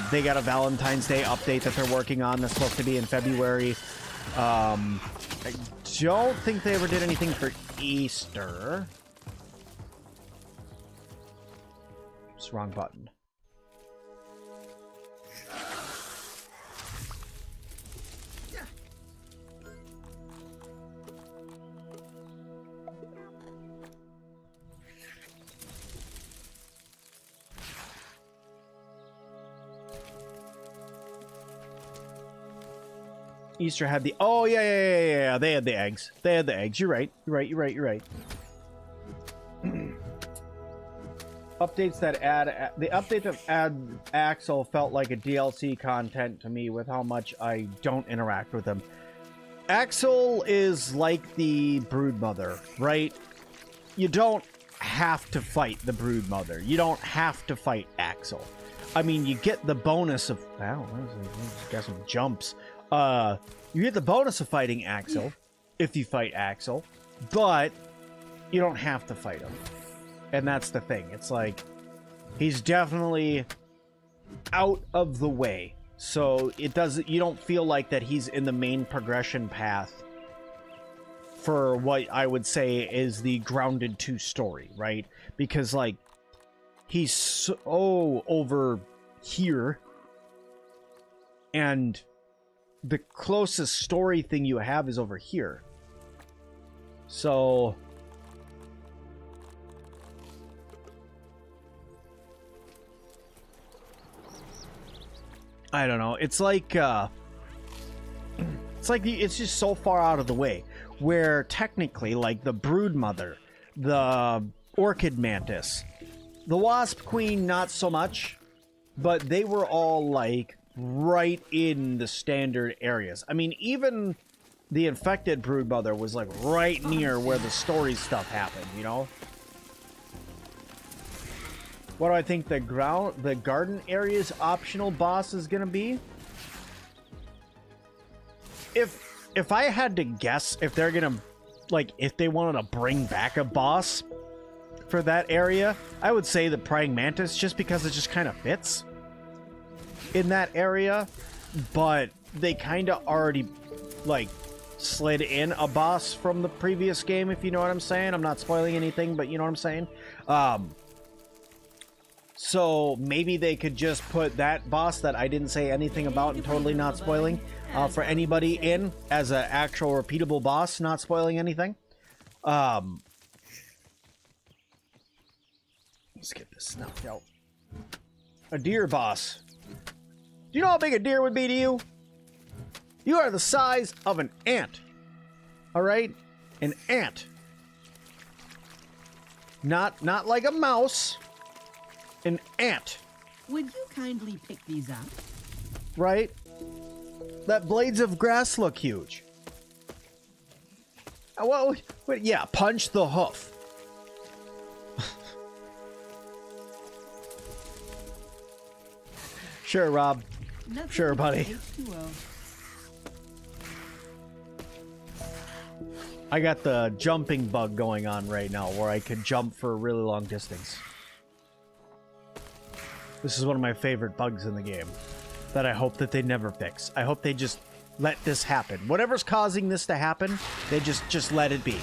They got a Valentine's Day update that they're working on that's supposed to be in February. I don't think they ever did anything for Easter. It's the wrong button. Easter had the... Oh, yeah. They had the eggs. You're right. You're right. Updates that add... The update that add Axel felt like a DLC content to me with how much I don't interact with him. Axel is like the Broodmother, right? You don't have to fight the Broodmother. You don't have to fight Axel. I mean, you get the bonus of... Wow, got some jumps. You get the bonus of fighting Axel if you fight Axel, but you don't have to fight him. And that's the thing. It's like, he's definitely out of the way. So you don't feel like that he's in the main progression path for what I would say is the Grounded 2 story, right? Because, like, he's so over here, and the closest story thing you have is over here. So I don't know. It's like it's just so far out of the way, where technically, like, the Broodmother, the Orchid Mantis, the Wasp Queen, not so much, but they were all, like, right in the standard areas. I mean, even the infected Broodmother was, like, right near where the story stuff happened, you know? What do I think the garden area's optional boss is gonna be? If I had to guess, if they're gonna, like, if they wanted to bring back a boss for that area, I would say the Praying Mantis, just because it just kind of fits in that area. But they kind of already, like, slid in a boss from the previous game, if you know what I'm saying. I'm not spoiling anything, but you know what I'm saying. So maybe they could just put that boss that I didn't say anything about and totally not spoiling for anybody in as an actual repeatable boss, not spoiling anything. Let's get this knocked out. A deer boss. Do you know how big a deer would be to you? You are the size of an ant. Alright? An ant. Not like a mouse. An ant. Would you kindly pick these up? Right? That blades of grass look huge. Well, yeah, punch the hoof. Sure, Rob. Nothing Sure, buddy. H2O. I got the jumping bug going on right now where I could jump for a really long distance. This is one of my favorite bugs in the game that I hope that they never fix. I hope they just let this happen. Whatever's causing this to happen, they just let it be.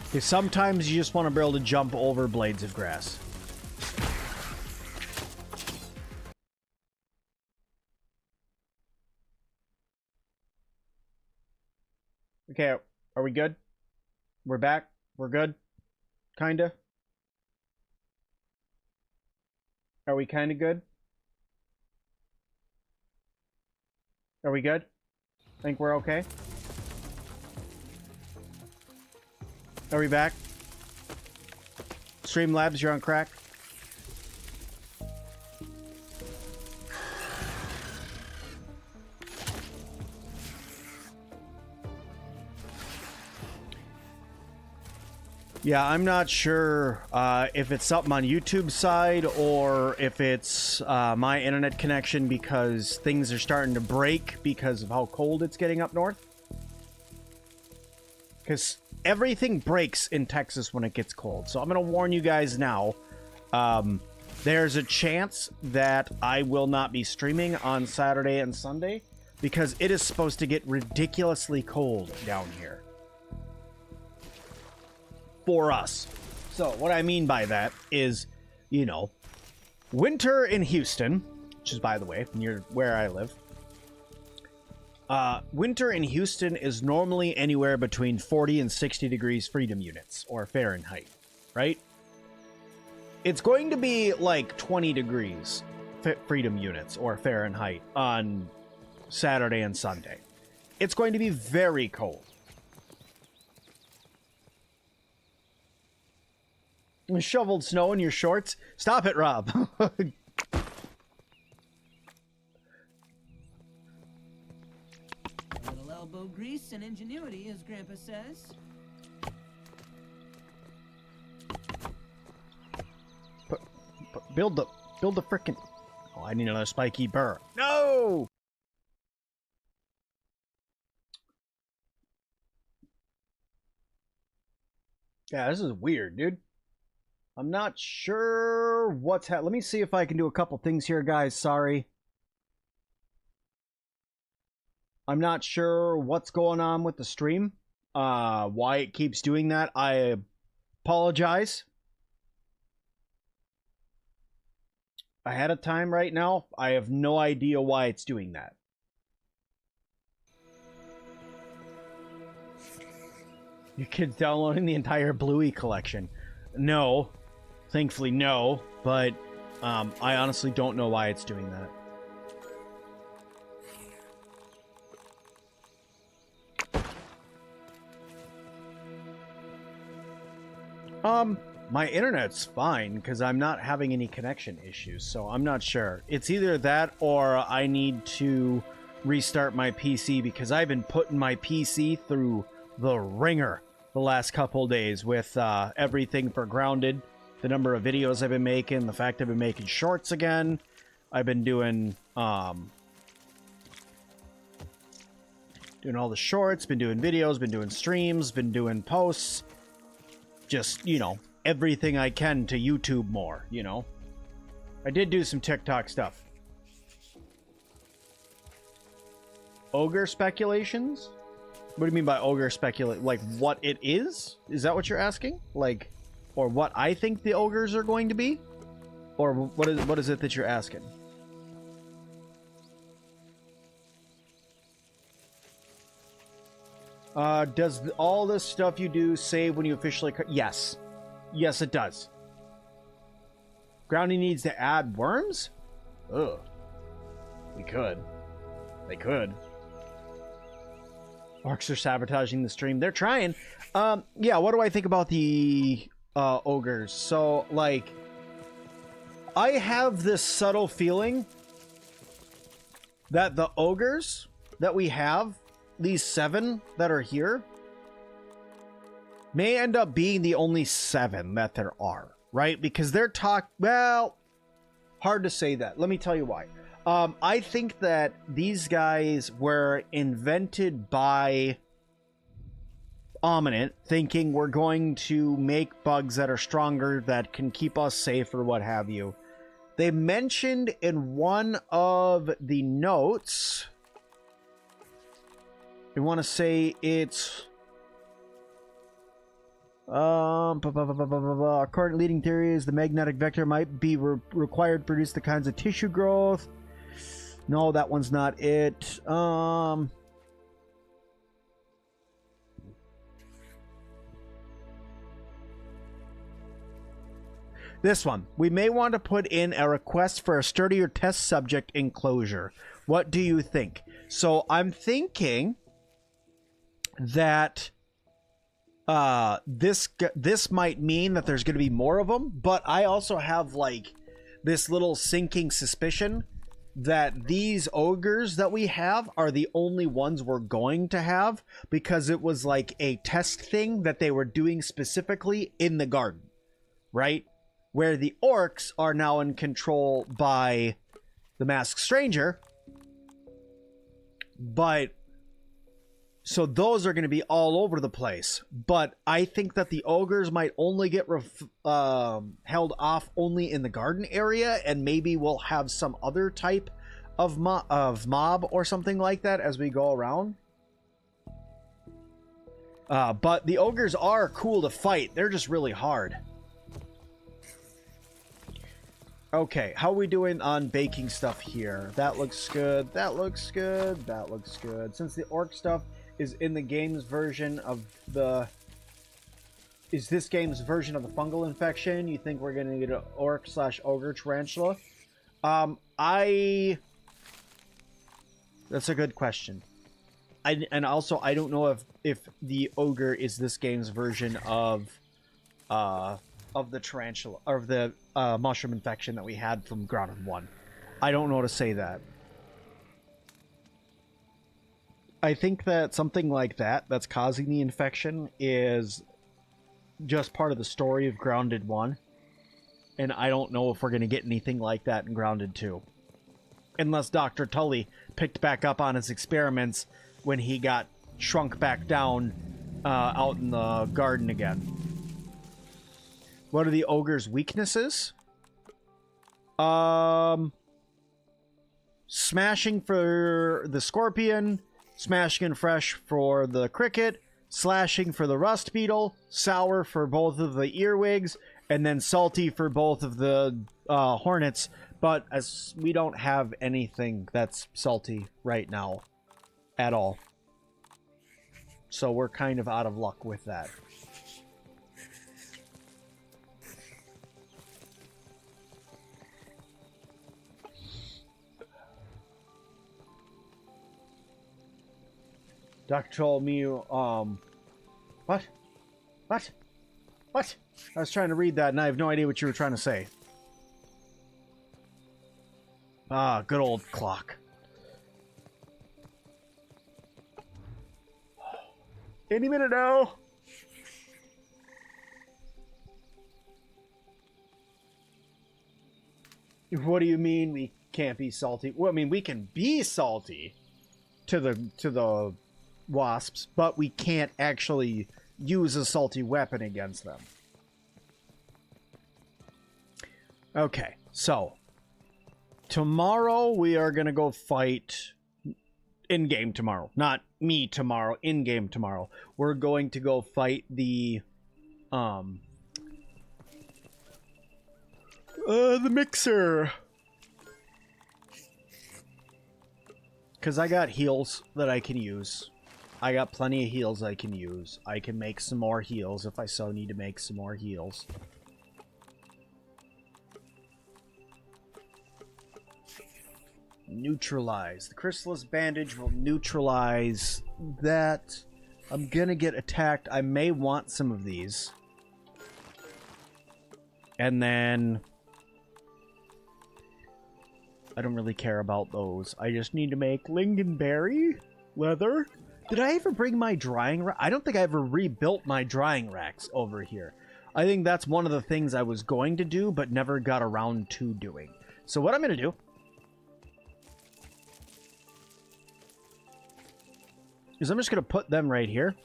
Because sometimes you just want to be able to jump over blades of grass. Okay, are we good? We're back? We're good? Kinda? Are we kinda good? Are we good? Think we're okay? Are we back? Streamlabs, you're on crack? Yeah, I'm not sure if it's something on YouTube's side or if it's my internet connection because things are starting to break because of how cold it's getting up north. Because everything breaks in Texas when it gets cold. So I'm going to warn you guys now. There's a chance that I will not be streaming on Saturday and Sunday because it is supposed to get ridiculously cold down here. For us. So what I mean by that is, you know, winter in Houston, which is, by the way, near where I live. Winter in Houston is normally anywhere between 40 and 60 degrees freedom units, or Fahrenheit, right? It's going to be like 20 degrees freedom units, or Fahrenheit, on Saturday and Sunday. It's going to be very cold. Shoveled snow in your shorts? Stop it, Rob. Little elbow grease and ingenuity, as Grandpa says. Build the frickin'... Oh, I need another spiky burr. No! Yeah, this is weird, dude. I'm not sure what's happening. Let me see if I can do a couple things here, guys. Sorry. I'm not sure what's going on with the stream. Why it keeps doing that. I apologize. Ahead of time right now. I have no idea why it's doing that. Your kid's downloading the entire Bluey collection. No. Thankfully, no, but I honestly don't know why it's doing that. My internet's fine because I'm not having any connection issues, so I'm not sure. It's either that or I need to restart my PC because I've been putting my PC through the ringer the last couple days with everything for Grounded. The number of videos I've been making, the fact I've been making shorts again. I've been doing all the shorts, been doing videos, been doing streams, been doing posts. Just, you know, everything I can to YouTube more, you know. I did do some TikTok stuff. Ogre speculations? What do you mean by ogre speculate? Like what it is? Is that what you're asking? Like, or what I think the ogres are going to be? Or what is it that you're asking? Does all this stuff you do save when you officially... Yes. Yes, it does. Grounding needs to add worms? Ugh. We could. They could. Orcs are sabotaging the stream. They're trying. Yeah, what do I think about the ogres? So, like, I have this subtle feeling that the ogres that we have, these 7 that are here, may end up being the only 7 that there are, right? Because they're well, hard to say that. Let me tell you why. I think that these guys were invented by Ominent, thinking we're going to make bugs that are stronger, that can keep us safe or what have you. They mentioned in one of the notes, I want to say it's... Our current leading theory is the magnetic vector might be required to produce the kinds of tissue growth. No, that one's not it. This one. We may want to put in a request for a sturdier test subject enclosure. What do you think? So I'm thinking that this might mean that there's going to be more of them, but I also have like this little sinking suspicion that these ogres that we have are the only ones we're going to have, because it was like a test thing that they were doing specifically in the garden, right? Where the orcs are now in control by the Masked Stranger. But so those are going to be all over the place. But I think that the ogres might only get held off only in the garden area, and maybe we'll have some other type of mob or something like that as we go around. But the ogres are cool to fight. They're just really hard. Okay, how are we doing on baking stuff here? That looks good. That looks good. That looks good. Since the orc stuff is in the game's version of the... Is this game's version of the fungal infection? You think we're going to get an orc/ogre tarantula? That's a good question. And also, I don't know if the ogre is this game's version of the tarantula, or of the mushroom infection that we had from Grounded 1. I don't know how to say that. I think that something like that's causing the infection is just part of the story of Grounded 1. And I don't know if we're going to get anything like that in Grounded 2. Unless Dr. Tully picked back up on his experiments when he got shrunk back down out in the garden again. What are the ogre's weaknesses? Smashing for the scorpion, smashing and fresh for the cricket, slashing for the rust beetle, sour for both of the earwigs, and then salty for both of the hornets. But as we don't have anything that's salty right now at all, so we're kind of out of luck with that. Doctor told me, what? I was trying to read that and I have no idea what you were trying to say. Ah, good old clock. Any minute now. What do you mean we can't be salty? Well, I mean, we can be salty to the wasps, but we can't actually use a salty weapon against them. Okay, so tomorrow we are going to go fight in-game tomorrow. Not me tomorrow, in-game tomorrow. We're going to go fight the Mixer. Because I got heals that I can use. I got plenty of heals I can use. I can make some more heals if I so need to make some more heals. Neutralize. The Chrysalis Bandage will neutralize that. I'm gonna get attacked. I may want some of these. And then... I don't really care about those. I just need to make lingonberry leather. Did I ever bring my drying rack? I don't think I ever rebuilt my drying racks over here. I think that's one of the things I was going to do, but never got around to doing. So what I'm going to do is I'm just going to put them right here.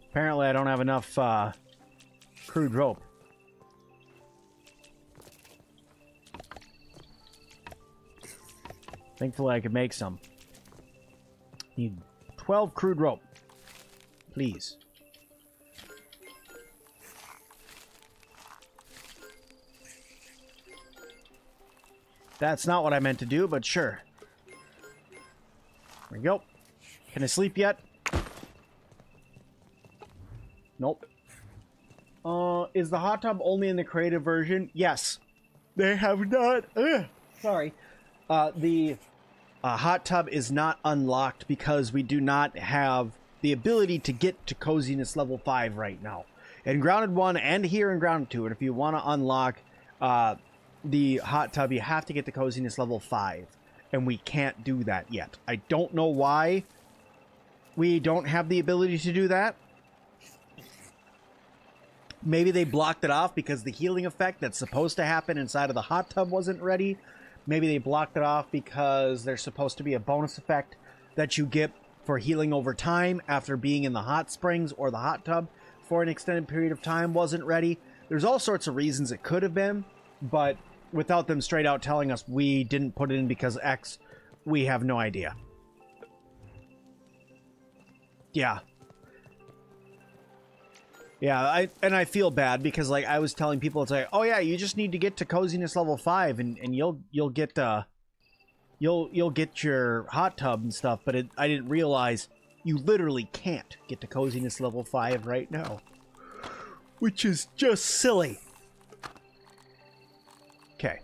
Apparently I don't have enough crude rope. Thankfully I could make some. Need 12 crude rope. Please. That's not what I meant to do, but sure. There we go. Can I sleep yet? Nope. Is the hot tub only in the creative version? Yes. They have not... sorry. The hot tub is not unlocked because we do not have the ability to get to coziness level 5 right now. In Grounded 1 and here in Grounded 2, and if you want to unlock the hot tub, you have to get to coziness level 5. And we can't do that yet. I don't know why we don't have the ability to do that. Maybe they blocked it off because the healing effect that's supposed to happen inside of the hot tub wasn't ready. Maybe they blocked it off because there's supposed to be a bonus effect that you get for healing over time after being in the hot springs or the hot tub for an extended period of time wasn't ready. There's all sorts of reasons it could have been, but without them straight out telling us we didn't put it in because X, we have no idea. Yeah. Yeah, I feel bad because like I was telling people, it's like, oh yeah, you just need to get to coziness level 5 and you'll get you'll get your hot tub and stuff, but I didn't realize you literally can't get to coziness level 5 right now, which is just silly. Okay,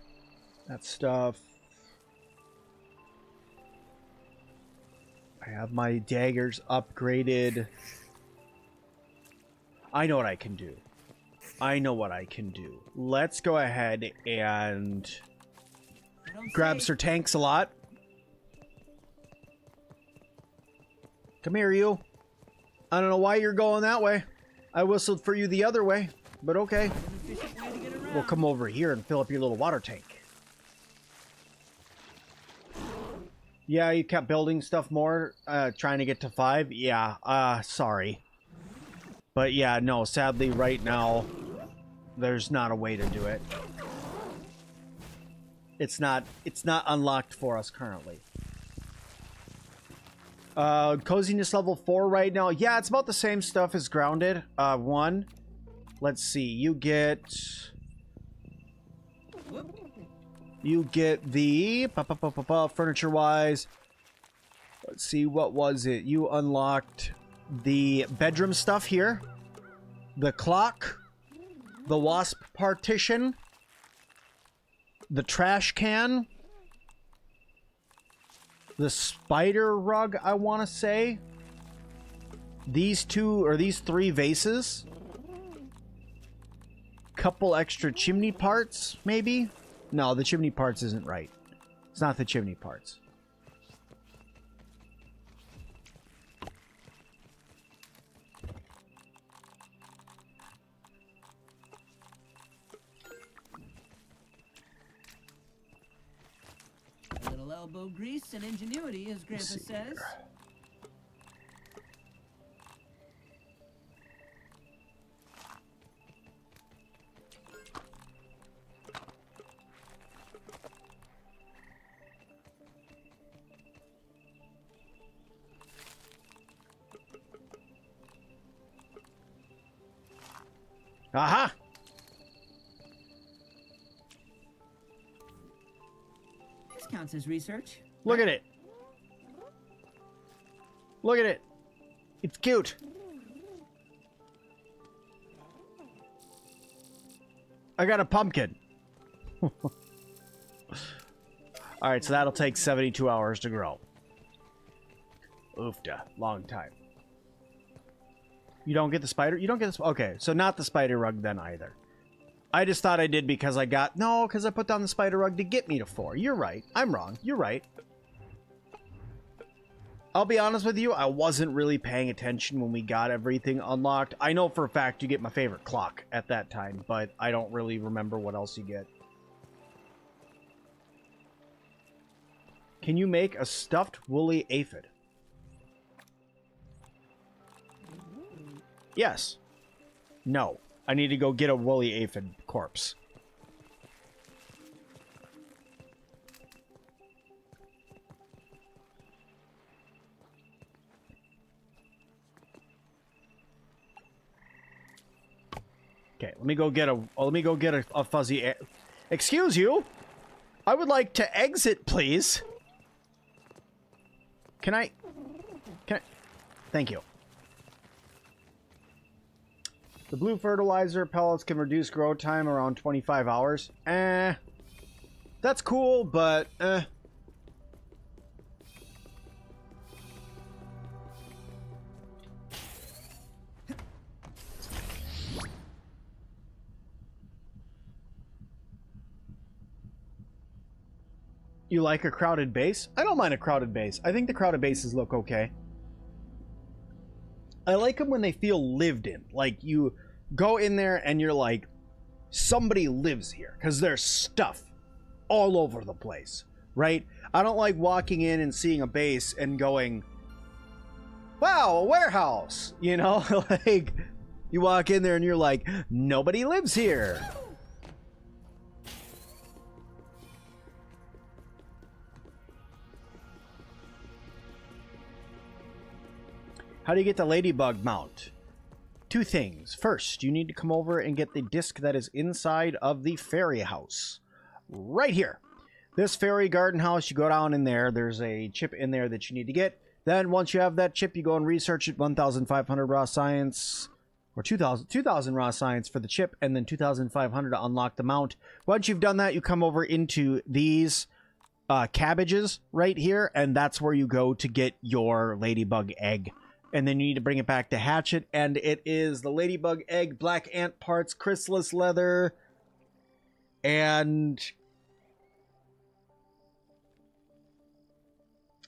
that stuff. I have my daggers upgraded. I know what I can do. I know what I can do. Let's go ahead and grab Sir Tanks-a-Lot. Come here, you. I don't know why you're going that way. I whistled for you the other way, but okay. We'll come over here and fill up your little water tank. Yeah, you kept building stuff more, trying to get to 5. Yeah, sorry. But yeah, no, sadly right now, there's not a way to do it. It's not unlocked for us currently. Coziness level 4 right now. Yeah, it's about the same stuff as Grounded. 1. Let's see, you get the furniture-wise. Let's see, what was it? You unlocked the bedroom stuff here, the clock, the wasp partition, the trash can, the spider rug, I want to say, these 2 or these 3 vases, couple extra chimney parts, maybe? No, the chimney parts isn't right. It's not the chimney parts. A little elbow grease and ingenuity, as Grandpa says. Aha! This counts as research. Look at it. Look at it. It's cute. I got a pumpkin. Alright, so that'll take 72 hours to grow. Oofda. Long time. You don't get the spider? You don't get the... Okay, so not the spider rug then either. I just thought I did because I got... No, because I put down the spider rug to get me to 4. You're right. I'm wrong. You're right. I'll be honest with you, I wasn't really paying attention when we got everything unlocked. I know for a fact you get my favorite clock at that time, but I don't really remember what else you get. Can you make a stuffed woolly aphid? Yes. No. I need to go get a woolly aphid corpse. Okay, let me go get a fuzzy excuse you? I would like to exit, please. Can I? Thank you. The blue fertilizer pellets can reduce grow time around 25 hours. That's cool, but You like a crowded base? I don't mind a crowded base. I think the crowded bases look okay. I like them when they feel lived in. Like, you go in there and you're like, somebody lives here. Because there's stuff all over the place, right? I don't like walking in and seeing a base and going, wow, a warehouse. You know, like, you walk in there and you're like, nobody lives here. How do you get the ladybug mount? 2 things. First, you need to come over and get the disc that is inside of the fairy house. Right here. This fairy garden house, you go down in there. There's a chip in there that you need to get. Then once you have that chip, you go and research it. 1,500 raw science. Or 2,000 raw science for the chip. And then 2,500 to unlock the mount. Once you've done that, you come over into these cabbages right here. And that's where you go to get your ladybug egg. And then you need to bring it back to hatch it. And it is the ladybug egg, black ant parts, chrysalis leather, and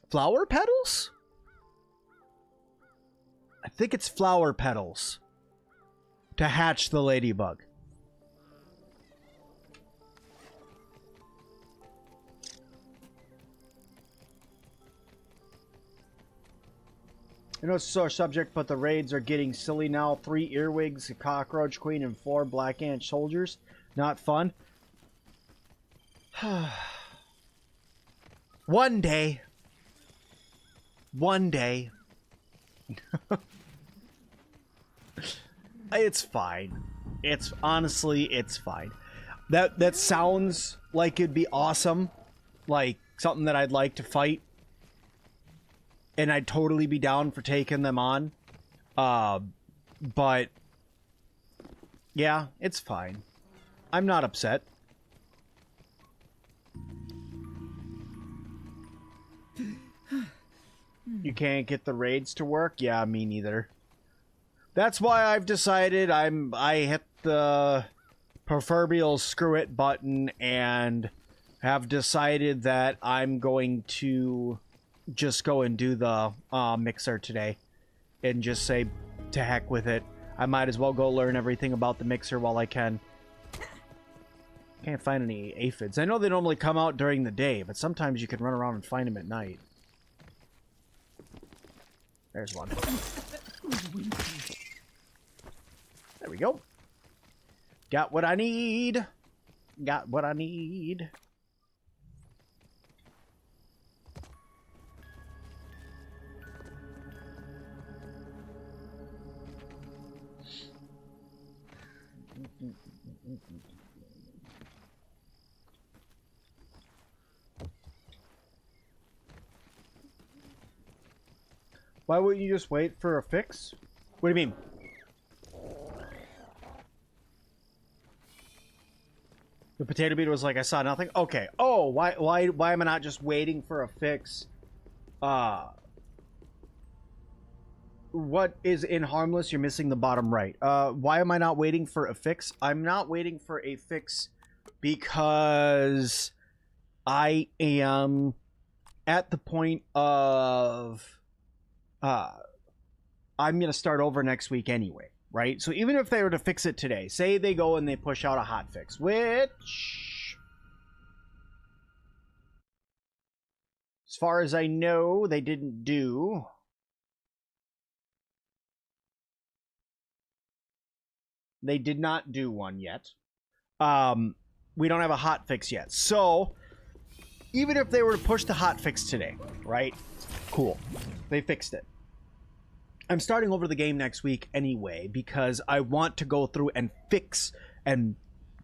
flower petals? I think it's flower petals to hatch the ladybug. I know it's a sore subject, but the raids are getting silly now. 3 earwigs, a cockroach queen, and 4 black ant soldiers. Not fun. One day. One day. It's fine. It's honestly, it's fine. That sounds like it'd be awesome. Like something that I'd like to fight. And I'd totally be down for taking them on. But yeah, it's fine. I'm not upset. You can't get the raids to work? Yeah, me neither. That's why I've decided I hit the proverbial screw it button and have decided that I'm going to just go and do the Mix.R today and just say to heck with it. I might as well go learn everything about the Mix.R while I can. Can't find any aphids. I know they normally come out during the day, but sometimes you can run around and find them at night. There's one. There we go. Got what I need. Got what I need. Why wouldn't you just wait for a fix? What do you mean? The potato beater was like, I saw nothing? Okay. Oh, why am I not just waiting for a fix? What is in harmless? You're missing the bottom right. Why am I not waiting for a fix? I'm not waiting for a fix because I am at the point of I'm going to start over next week anyway, right? So even if they were to fix it today, say they go and they push out a hot fix, which, as far as I know, they didn't do. They did not do one yet. We don't have a hot fix yet. So even if they were to push the hot fix today, right? Cool. They fixed it. I'm starting over the game next week anyway because I want to go through and fix and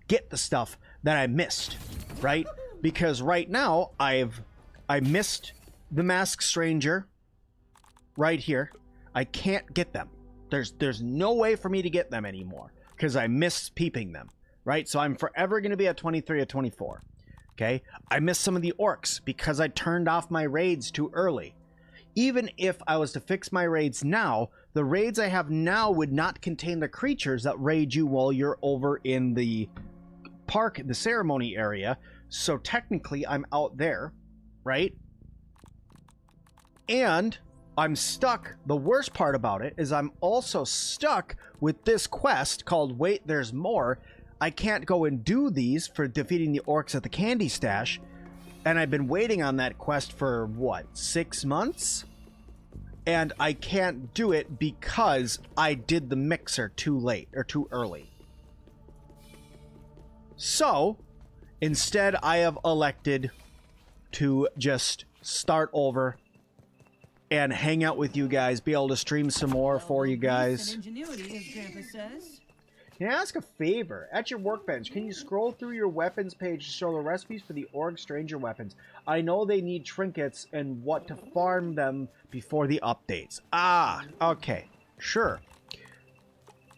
get the stuff that I missed, right? Because right now I missed the Masked Stranger right here. I can't get them. There's no way for me to get them anymore because I missed peeping them, right? So I'm forever going to be at 23 or 24. Okay? I missed some of the orcs because I turned off my raids too early. Even if I was to fix my raids now, the raids I have now would not contain the creatures that raid you while you're over in the park, the ceremony area. So technically, I'm out there, right? And I'm stuck. The worst part about it is I'm also stuck with this quest called Wait, There's More. I can't go and do these for defeating the orcs at the candy stash. And I've been waiting on that quest for, what, 6 months? And I can't do it because I did the mixer too late, or too early. So, instead I have elected to just start over and hang out with you guys, be able to stream some more for you guys. Ingenuity, as Grandpa says. Can I ask a favor? At your workbench, can you scroll through your weapons page to show the recipes for the Org Stranger weapons? I know they need trinkets and what to farm them before the updates. Ah, okay. Sure.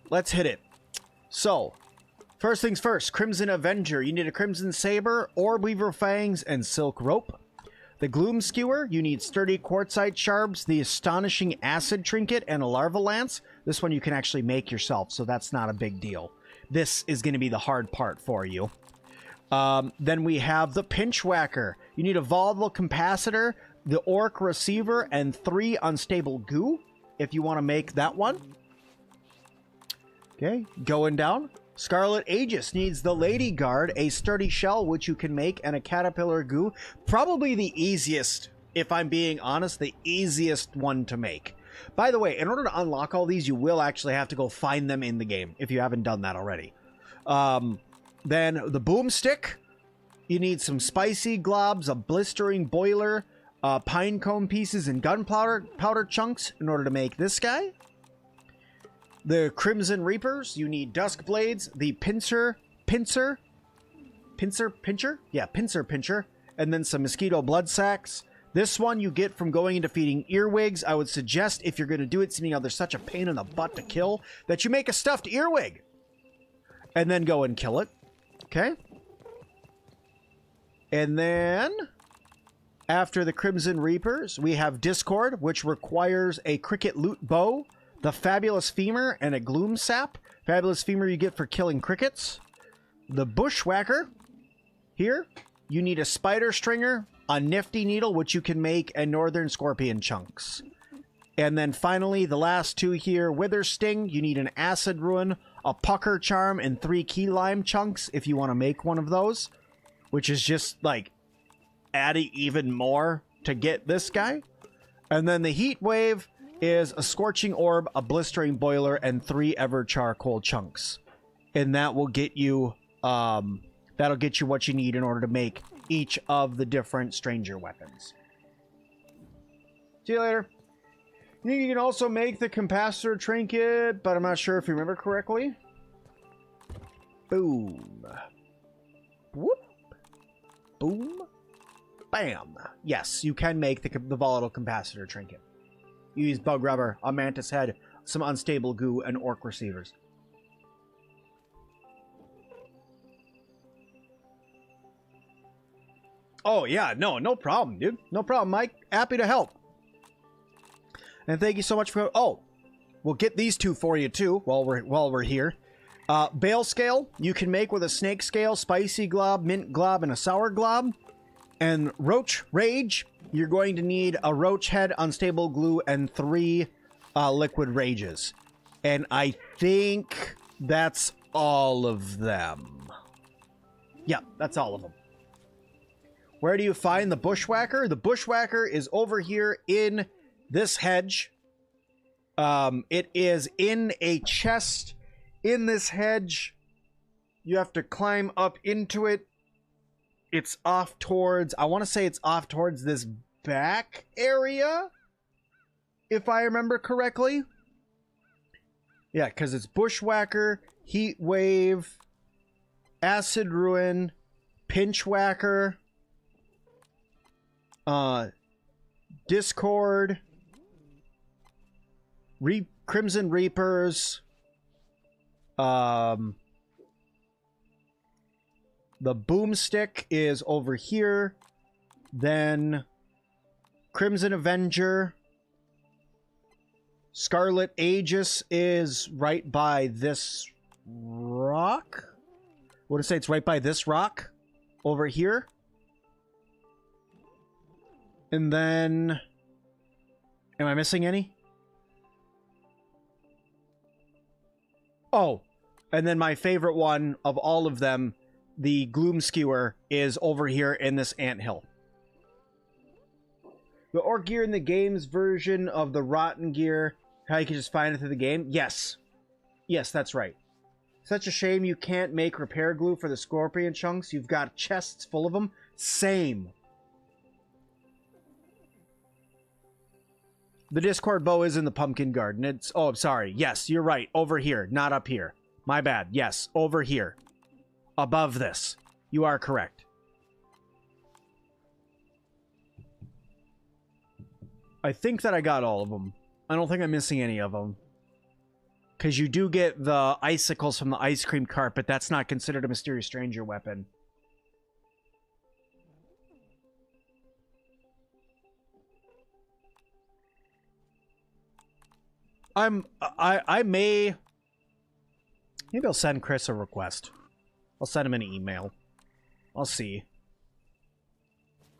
Let's hit it. So, first things first. Crimson Avenger. You need a Crimson Saber, Orb Weaver Fangs, and Silk Rope. The Gloom Skewer. You need Sturdy Quartzite Sharps, the Astonishing Acid Trinket, and a Larva Lance. This one you can actually make yourself, so that's not a big deal. This is going to be the hard part for you. Then we have the Pinch Whacker. You need a Volatile Capacitor, the Orc Receiver, and 3 Unstable Goo, if you want to make that one. Okay, going down. Scarlet Aegis needs the Lady Guard, a Sturdy Shell, which you can make, and a Caterpillar Goo. Probably the easiest, if I'm being honest, the easiest one to make. By the way, in order to unlock all these, you will actually have to go find them in the game, if you haven't done that already. Then the Boomstick. You need some Spicy Globs, a Blistering Boiler, Pine Cone Pieces, and Gunpowder Chunks in order to make this guy. The Crimson Reapers. You need Dusk Blades, the Pincer? Yeah, Pincer. And then some Mosquito Blood Sacks. This one you get from going and defeating Earwigs. I would suggest, if you're going to do it, seeing how they're such a pain in the butt to kill, that you make a stuffed earwig. And then go and kill it. Okay? And then, after the Crimson Reapers, we have Discord, which requires a Cricket Loot Bow, the Fabulous Femur, and a Gloom Sap. Fabulous Femur you get for killing crickets. The Bushwhacker. Here, you need a Spider Stringer, a Nifty Needle, which you can make, and Northern Scorpion Chunks. And then finally, the last two here, Wither Sting. You need an Acid Ruin, a Pucker Charm, and 3 Key Lime Chunks if you want to make one of those. Which is just, like, adding even more to get this guy. And then the Heat Wave is a Scorching Orb, a Blistering Boiler, and 3 Ever Charcoal Chunks. And that will get you, that'll get you what you need in order to make each of the different Stranger weapons. See you later. I think you can also make the Capacitor Trinket, but I'm not sure if you remember correctly. Boom. Whoop. Boom. Bam. Yes, you can make the volatile capacitor trinket. You use bug rubber, a mantis head, some unstable goo, and orc receivers. Oh, yeah. No problem, dude. No problem, Mike. Happy to help. And thank you so much for... Oh, we'll get these two for you, too, while we're here. Bale scale, you can make with a snake scale, spicy glob, mint glob, and a sour glob. And roach rage, you're going to need a roach head, unstable glue, and 3 liquid rages. And I think that's all of them. Yeah, that's all of them. Where do you find the bushwhacker? The bushwhacker is over here in this hedge. It is in a chest in this hedge. You have to climb up into it. It's off towards, I want to say it's off towards this back area, if I remember correctly. Yeah, because it's bushwhacker, heat wave, acid ruin, pinchwhacker, Discord, Crimson Reapers, the boomstick is over here, then Crimson Avenger, Scarlet Aegis is right by this rock. I want to say it's right by this rock over here. And then, am I missing any? Oh, and then my favorite one of all of them, the Gloom Skewer, is over here in this anthill. The orc gear in the game's version of the rotten gear, how you can just find it through the game? Yes. Yes, that's right. Such a shame you can't make repair glue for the scorpion chunks. You've got chests full of them. Same. The Discord bow is in the pumpkin garden. It's... Oh, I'm sorry. Yes, you're right. Over here, not up here. My bad. Yes, over here. Above this. You are correct. I think that I got all of them. I don't think I'm missing any of them. Because you do get the icicles from the ice cream cart, but that's not considered a Mysterious Stranger weapon. I may... Maybe I'll send Chris a request. I'll send him an email. I'll see.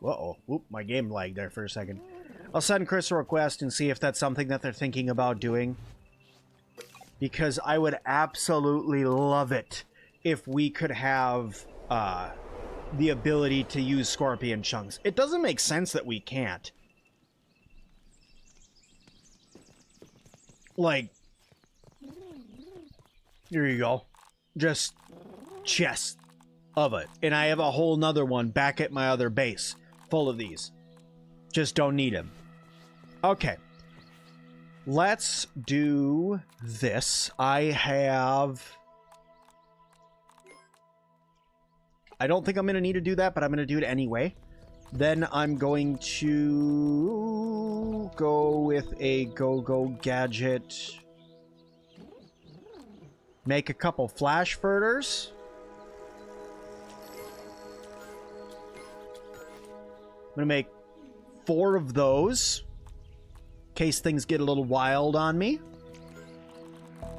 Uh-oh. Oop, my game lagged there for a second. I'll send Chris a request and see if that's something that they're thinking about doing. Because I would absolutely love it if we could have the ability to use scorpion chunks. It doesn't make sense that we can't. Like, here you go. Just chest of it. And I have a whole nother one back at my other base full of these. Just don't need them. Okay. Let's do this. I don't think I'm going to need to do that, but I'm going to do it anyway. Then I'm going to go with a go-go gadget. Make a couple flash furters. I'm going to make 4 of those. In case things get a little wild on me.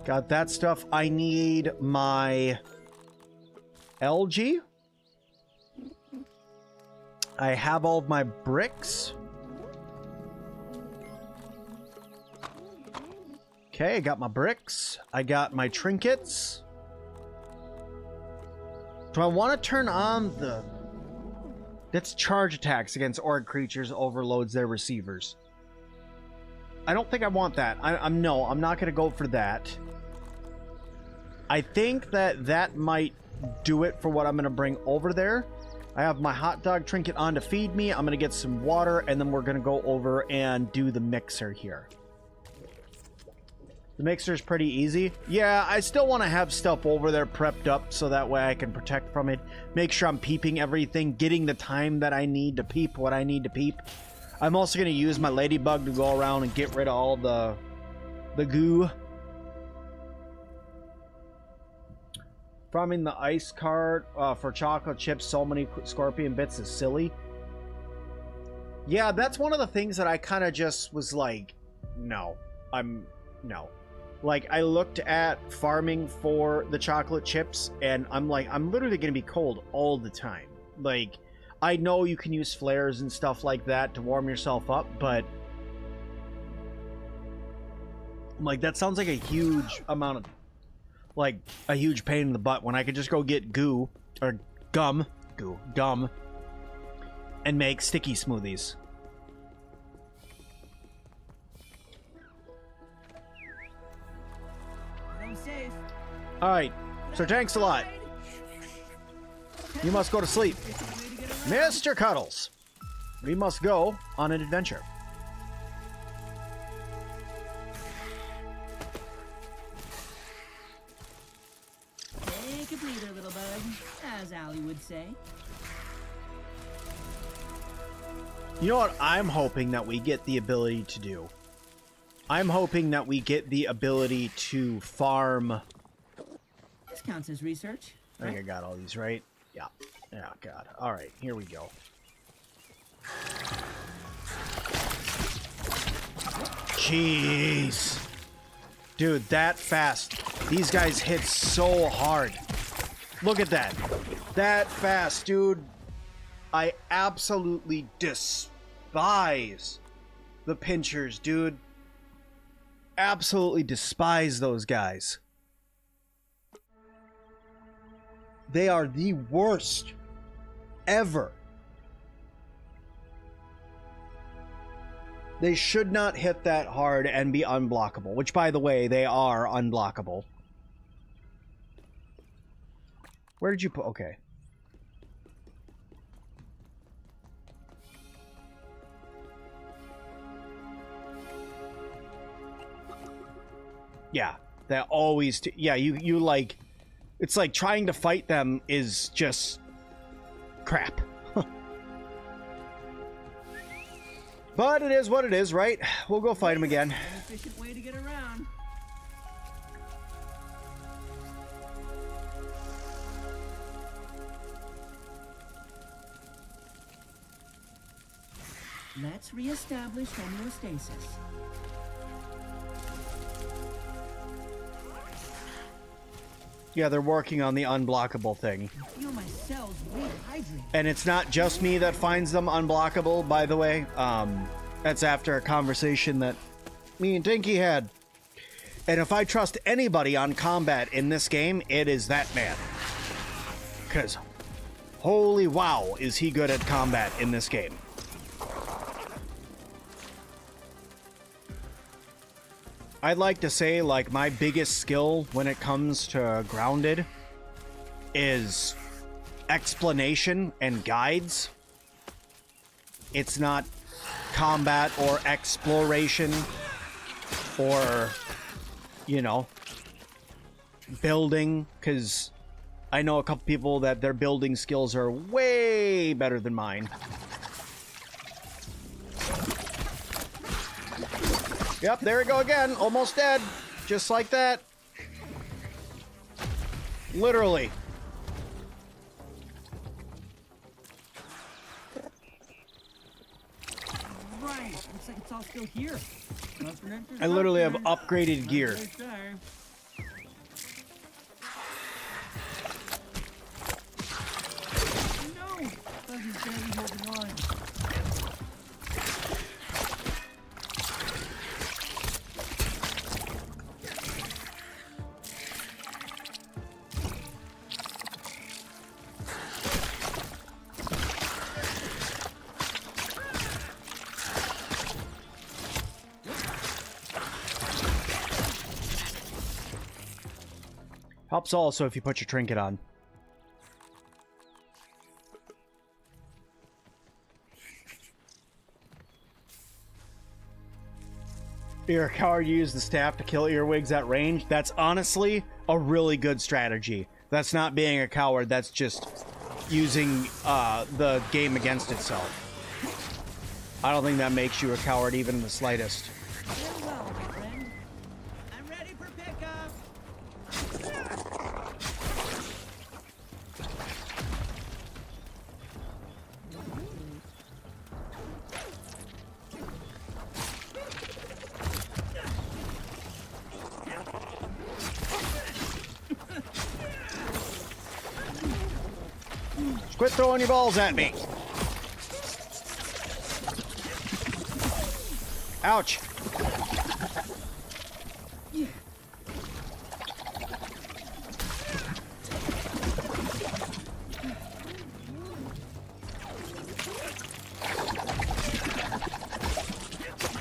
Got that stuff. I need my LG. I have all of my bricks. Okay, I got my bricks. I got my trinkets. Do I want to turn on the... That's charge attacks against orc creatures overloads their receivers. I don't think I want that. I'm not going to go for that. I think that might do it for what I'm going to bring over there. I have my hot dog trinket on to feed me. I'm going to get some water, and then we're going to go over and do the mixer here. The mixer's pretty easy. Yeah, I still want to have stuff over there prepped up so that way I can protect from it. Make sure I'm peeping everything, getting the time that I need to peep what I need to peep. I'm also going to use my ladybug to go around and get rid of all the goo. Farming the ice cart for chocolate chips, so many scorpion bits is silly. Yeah, that's one of the things that I kind of just was like, no. No. Like, I looked at farming for the chocolate chips, and I'm like, I'm literally going to be cold all the time. Like, I know you can use flares and stuff like that to warm yourself up, but like, that sounds like a huge amount of, like, a huge pain in the butt when I could just go get gum, and make sticky smoothies. Safe. Alright, so thanks a lot. You must go to sleep. Mr. Cuddles, we must go on an adventure. Take a breather, little bug, as Allie would say. You know what I'm hoping that we get the ability to do? I'm hoping that we get the ability to farm. This counts as research. I think I got all these right. Yeah. Oh, God. All right, here we go. Jeez. Dude, that fast. These guys hit so hard. Look at that. That fast, dude. I absolutely despise the pinchers, dude. Absolutely despise those guys. They are the worst ever. They should not hit that hard and be unblockable, which, by the way, they are unblockable. Where did you put... Okay. Yeah, that always... Yeah, you like... It's like trying to fight them is just crap. But it is what it is, right? We'll go fight him again. An efficient way to get around. Let's reestablish homeostasis. Yeah, they're working on the unblockable thing. I feel my cells rehydrate. And it's not just me that finds them unblockable, by the way. That's after a conversation that me and Dinky had. And if I trust anybody on combat in this game, it is that man. Because, holy wow, is he good at combat in this game. I'd like to say, like, my biggest skill when it comes to Grounded is explanation and guides. It's not combat or exploration or, you know, building, because I know a couple people that their building skills are way better than mine. Yep, there we go again. Almost dead. Just like that. Literally. Right. Looks like it's all still here. I literally have upgraded gear. No! Buggy's barely holding on. Helps also if you put your trinket on. You're a coward, you use the staff to kill earwigs at range. That's honestly a really good strategy. That's not being a coward, that's just using the game against itself. I don't think that makes you a coward even in the slightest. Very well, my friend. I'm ready for pickup. Quit throwing your balls at me. Ouch.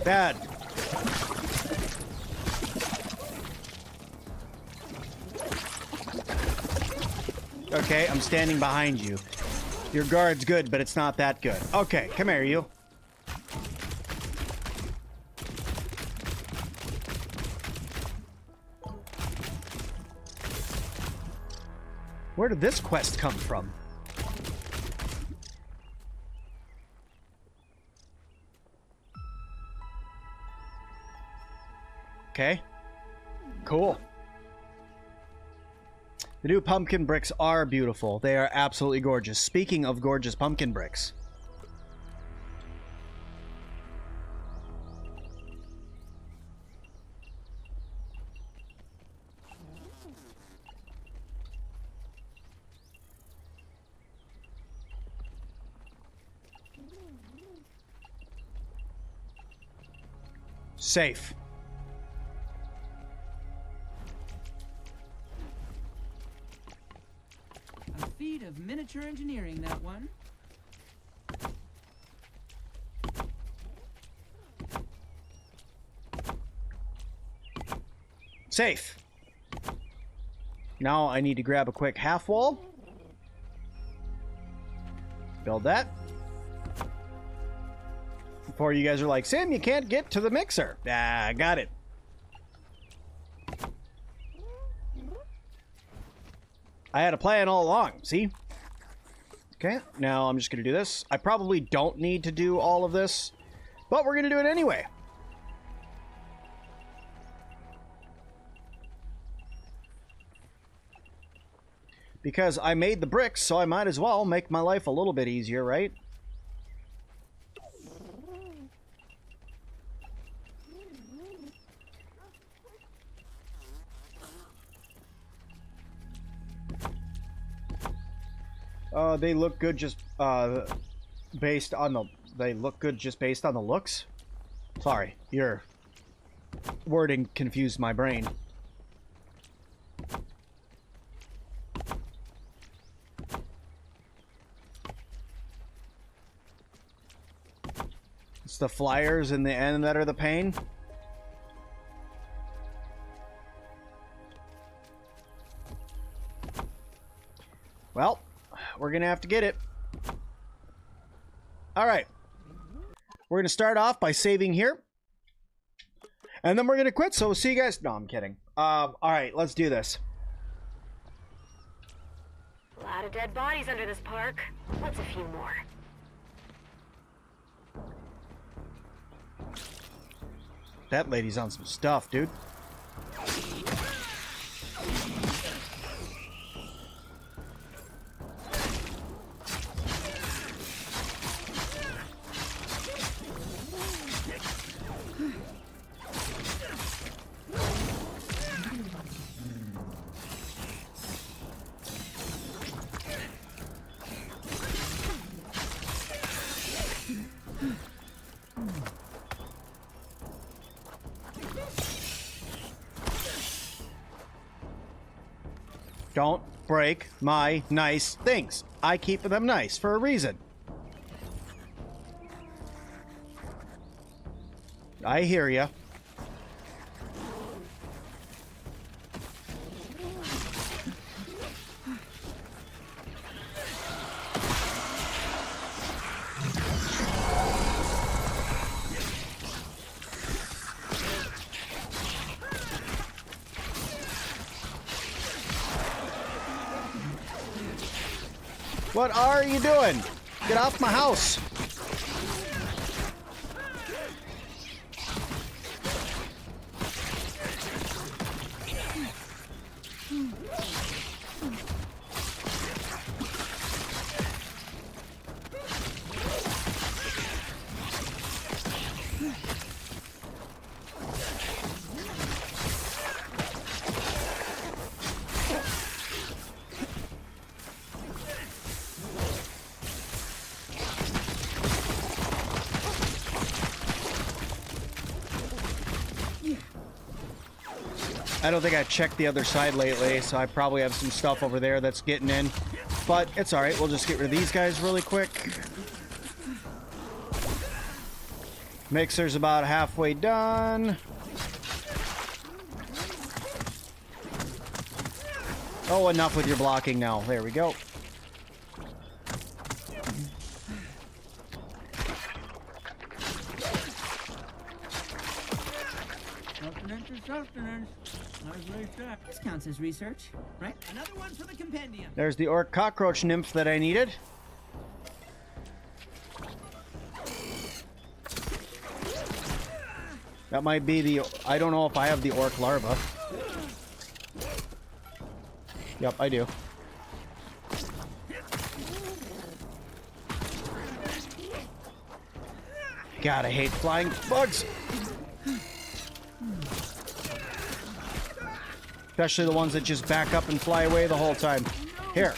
Bad. Okay, I'm standing behind you. Your guard's good, but it's not that good. Okay, come here, you. Where did this quest come from? Okay. Cool. The new pumpkin bricks are beautiful. They are absolutely gorgeous. Speaking of gorgeous pumpkin bricks. Safe. A feat of miniature engineering, that one. Safe. Now I need to grab a quick half wall. Build that. Before you guys are like, Sim, you can't get to the mixer. Ah, got it. I had a plan all along, see? Okay, now I'm just going to do this. I probably don't need to do all of this, but we're going to do it anyway. Because I made the bricks, so I might as well make my life a little bit easier, right? They look good just based on the... They look good just based on the looks? Sorry, your wording confused my brain. It's the flyers in the end that are the pain. Well, we're gonna have to get it. All right. We're gonna start off by saving here. And then we're gonna quit, so we'll see you guys. No, I'm kidding. All right, let's do this. A lot of dead bodies under this park. What's a few more? That lady's on some stuff, dude. Don't break my nice things. I keep them nice for a reason. I hear ya. What are you doing? Get off my house. I don't think I checked the other side lately, so I probably have some stuff over there that's getting in. But it's alright, we'll just get rid of these guys really quick. Mixer's about halfway done. Oh, enough with your blocking now. There we go. This counts as research, right? Another one for the compendium. There's the orc cockroach nymph that I needed. That might be the... I don't know if I have the orc larva. Yep, I do. God, I hate flying bugs. Especially the ones that just back up and fly away the whole time. Here.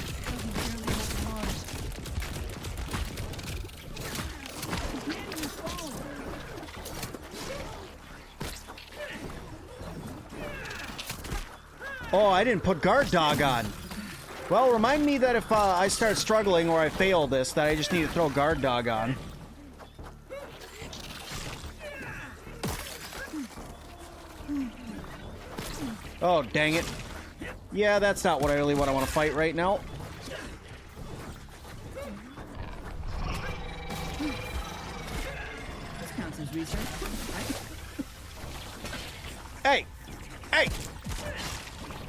Oh, I didn't put guard dog on. Well, remind me that if I start struggling or I fail this, that I just need to throw guard dog on. Oh, dang it. Yeah, that's not what I really want to fight right now. This counts as research, right? Hey! Hey!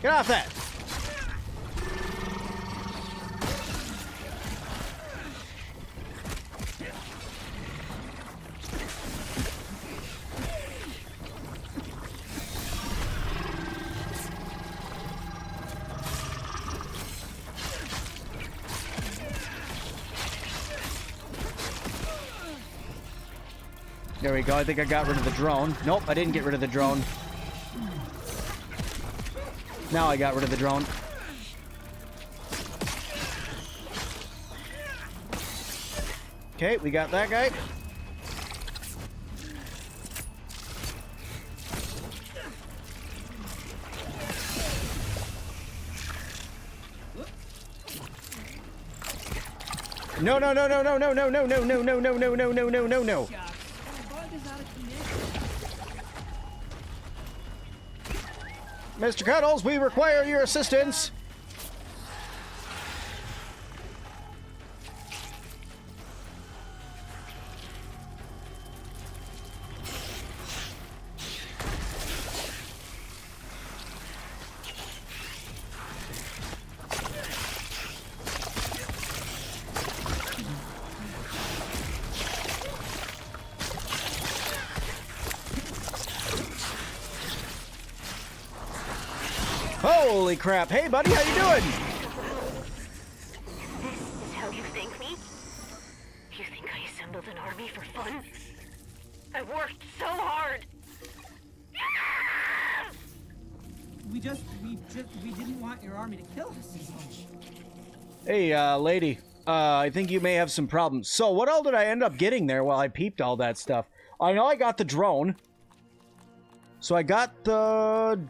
Get off that! There we go. I think I got rid of the drone. Nope, I didn't get rid of the drone. Now I got rid of the drone. Okay, we got that guy. No, no, no, no, no, no, no, no, no, no, no, no, no, no, no, no, no, no. Mr. Cuddles, we require your assistance. Holy crap. Hey, buddy, how you doing? This is how you thank me? You think I assembled an army for fun? I worked so hard! We didn't want your army to kill us, is all. Hey, lady. I think you may have some problems. So, what all did I end up getting there while I peeped all that stuff? I know I got the drone. So I got the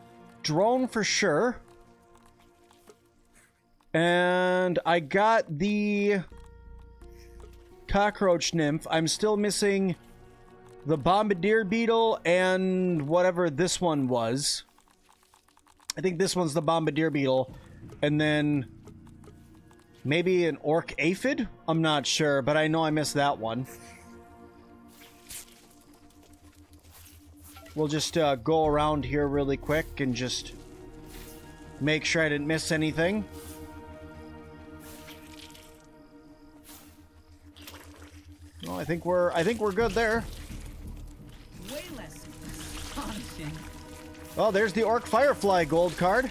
drone for sure. And I got the cockroach nymph. I'm still missing the bombardier beetle and whatever this one was. I think this one's the bombardier beetle. And then maybe an orc aphid? I'm not sure, but I know I missed that one. We'll just go around here really quick and just make sure I didn't miss anything. I think we're good there. Way less astonishing. Well, there's the Orc Firefly gold card.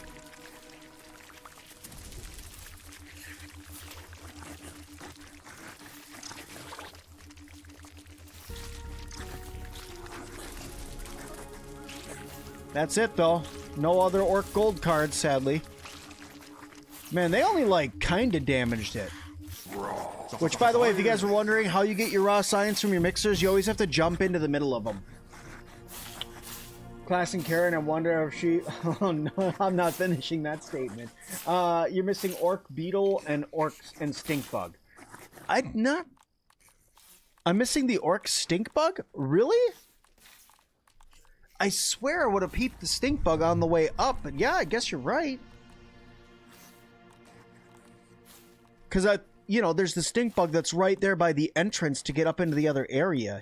That's it, though. No other Orc gold cards, sadly. Man, they only, like, kinda damaged it. Which, by the way, if you guys were wondering how you get your raw science from your mixers, you always have to jump into the middle of them. Class and Karen, I wonder if she... Oh, no, I'm not finishing that statement. You're missing Orc Beetle and Orcs and Stink Bug. I'm missing the Orc Stink Bug? Really? I swear I would have peeped the Stink Bug on the way up, but yeah, I guess you're right. Because you know, there's the Stink Bug that's right there by the entrance to get up into the other area.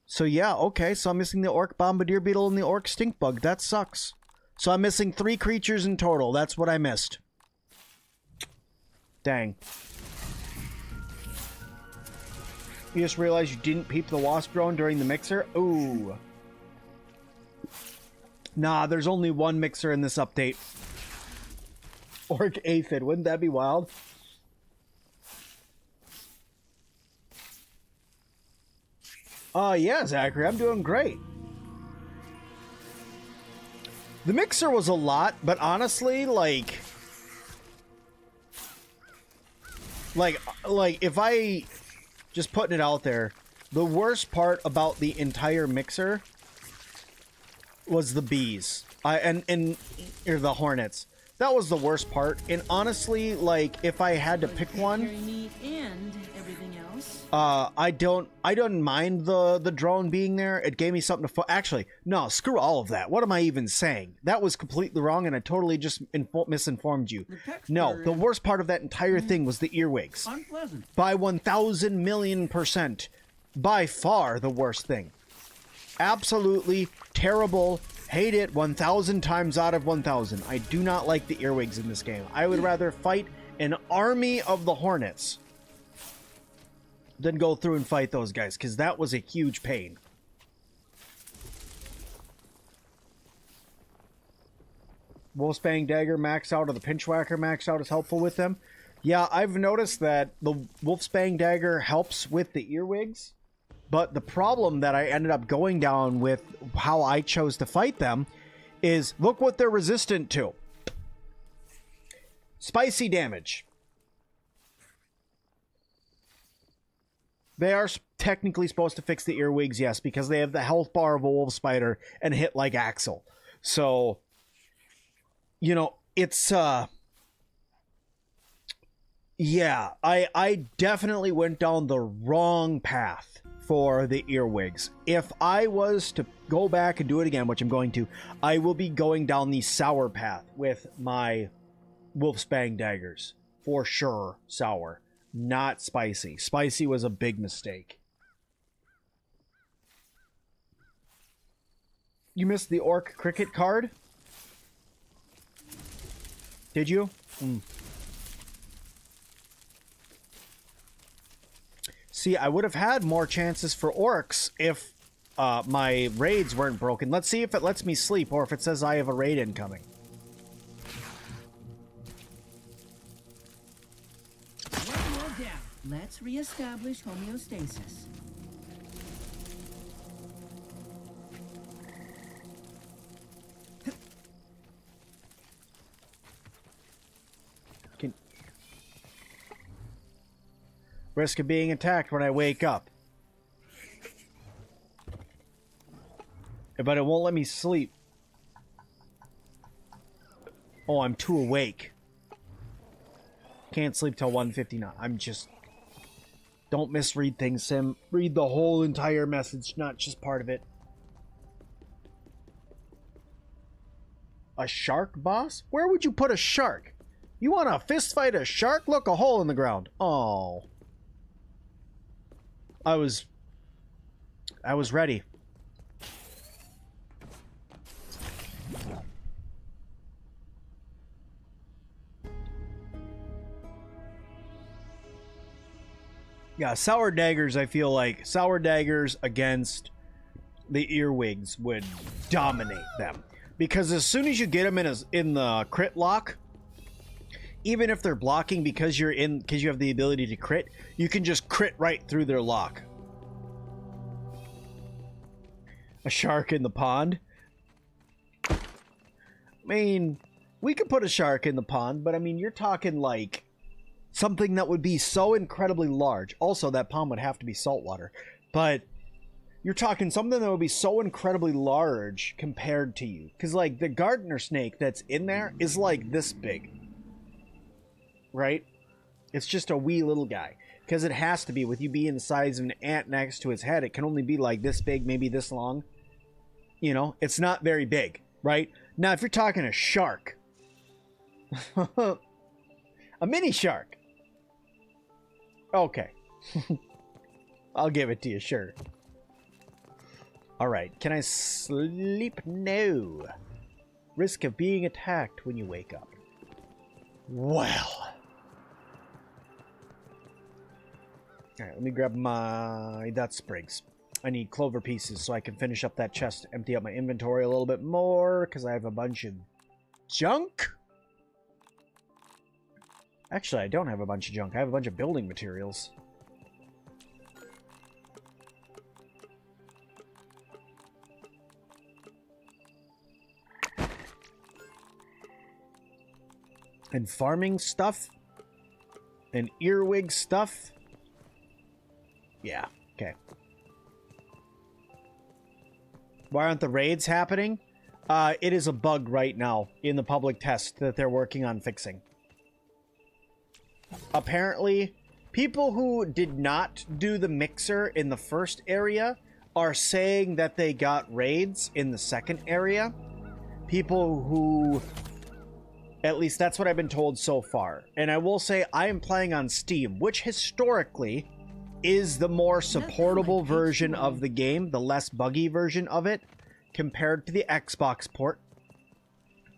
So yeah, okay, so I'm missing the Orc Bombardier Beetle and the Orc Stink Bug. That sucks. So I'm missing 3 creatures in total. That's what I missed. Dang. You just realized you didn't peep the Wasp drone during the mixer? Ooh. Nah, there's only one mixer in this update. Orc Aphid, wouldn't that be wild? Yeah, Zachary, I'm doing great. The mixer was a lot, but honestly, like if I just putting it out there, the worst part about the entire mixer was the bees. Or the hornets. That was the worst part. And honestly, like, if I had to pick one, and everything else. I don't mind the drone being there. It gave me something to actually, no, screw all of that. What am I even saying? That was completely wrong, and I totally just misinformed you. No, the worst part of that entire thing was the earwigs. Unpleasant. By 1,000,000,000%. By far the worst thing. Absolutely terrible. Hate it 1,000 times out of 1,000. I do not like the earwigs in this game. I would rather fight an army of the hornets than go through and fight those guys, because that was a huge pain. Wolfsbane Dagger max out or the Pinchwhacker max out is helpful with them. Yeah, I've noticed that the Wolfsbane Dagger helps with the earwigs. But the problem that I ended up going down with how I chose to fight them is, look what they're resistant to. Spicy damage. They are technically supposed to fix the earwigs, yes, because they have the health bar of a wolf spider and hit like Axel. So, you know, it's, yeah, I definitely went down the wrong path for the earwigs. If I was to go back and do it again, which I'm going to, I will be going down the sour path with my Wolfsbane daggers. For sure, sour. Not spicy. Spicy was a big mistake. You missed the Orc Cricket card? Did you? See, I would have had more chances for orcs if my raids weren't broken. Let's see if it lets me sleep or if it says I have a raid incoming. Let's reestablish homeostasis. Risk of being attacked when I wake up. But it won't let me sleep. Oh, I'm too awake. Can't sleep till 1:59. I'm just... Don't misread things, Sim. Read the whole entire message, not just part of it. A shark boss? Where would you put a shark? You want to fist fight a shark? Look, a hole in the ground. Oh. I was ready. Yeah, sour daggers, I feel like sour daggers against the earwigs would dominate them. Because as soon as you get them in the crit lock, even if they're blocking because you have the ability to crit, you can just crit right through their lock. A shark in the pond. I mean, we could put a shark in the pond, but I mean, you're talking like something that would be so incredibly large. Also, that pond would have to be saltwater. But you're talking something that would be so incredibly large compared to you. Because, like, the gardener snake that's in there is, like, this big. Right? It's just a wee little guy. Because it has to be. With you being the size of an ant next to its head, it can only be, like, this big, maybe this long. You know? It's not very big. Right? Now, if you're talking a shark. A mini shark. Okay. I'll give it to you, sure. Alright, can I sleep? No. Risk of being attacked when you wake up. Well. Alright, let me grab my dot sprigs. I need clover pieces so I can finish up that chest, empty out my inventory a little bit more, because I have a bunch of junk. Actually, I don't have a bunch of junk. I have a bunch of building materials. And farming stuff. And earwig stuff. Yeah, okay. Why aren't the raids happening? It is a bug right now in the public test that they're working on fixing. Apparently, people who did not do the mixer in the first area are saying that they got raids in the second area. People who... At least that's what I've been told so far. And I will say I am playing on Steam, which historically is the more supportable version of the game, the less buggy version of it, compared to the Xbox port.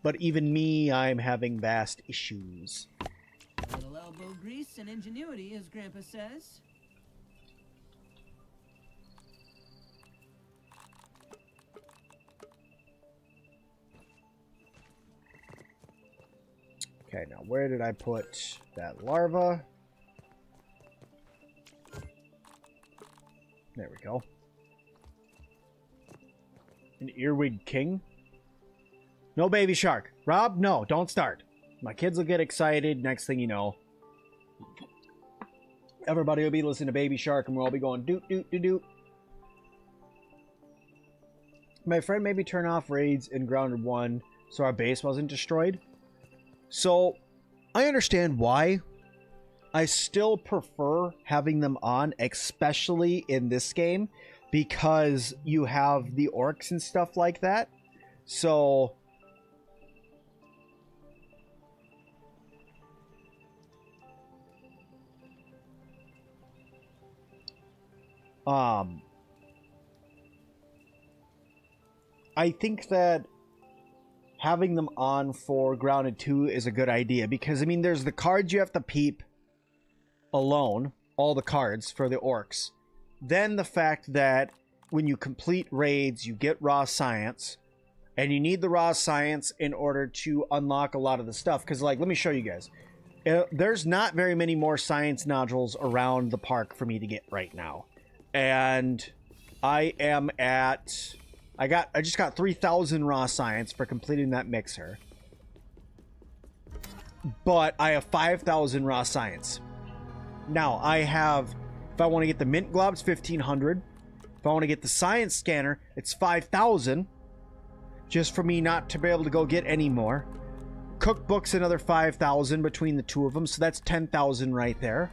But even me, I'm having vast issues. A little elbow grease and ingenuity, as Grandpa says. Okay, now where did I put that larva? There we go. An earwig king? No baby shark. Rob, no, don't start. My kids will get excited. Next thing you know, everybody will be listening to Baby Shark and we'll all be going doot, doot, doot, doot. My friend maybe turn off raids in Grounded 1 so our base wasn't destroyed. So, I understand why. I still prefer having them on, especially in this game, because you have the orcs and stuff like that. So... I think that having them on for Grounded 2 is a good idea because, I mean, there's the cards you have to peep alone, all the cards for the orcs. Then the fact that when you complete raids, you get raw science, and you need the raw science in order to unlock a lot of the stuff. Because, like, let me show you guys. There's not very many more science nodules around the park for me to get right now. And I am at... I just got 3,000 raw science for completing that mixer. But I have 5,000 raw science. Now, I have... If I want to get the mint globs, 1,500. If I want to get the science scanner, it's 5,000. Just for me not to be able to go get any more. Cookbook's another 5,000 between the two of them, so that's 10,000 right there.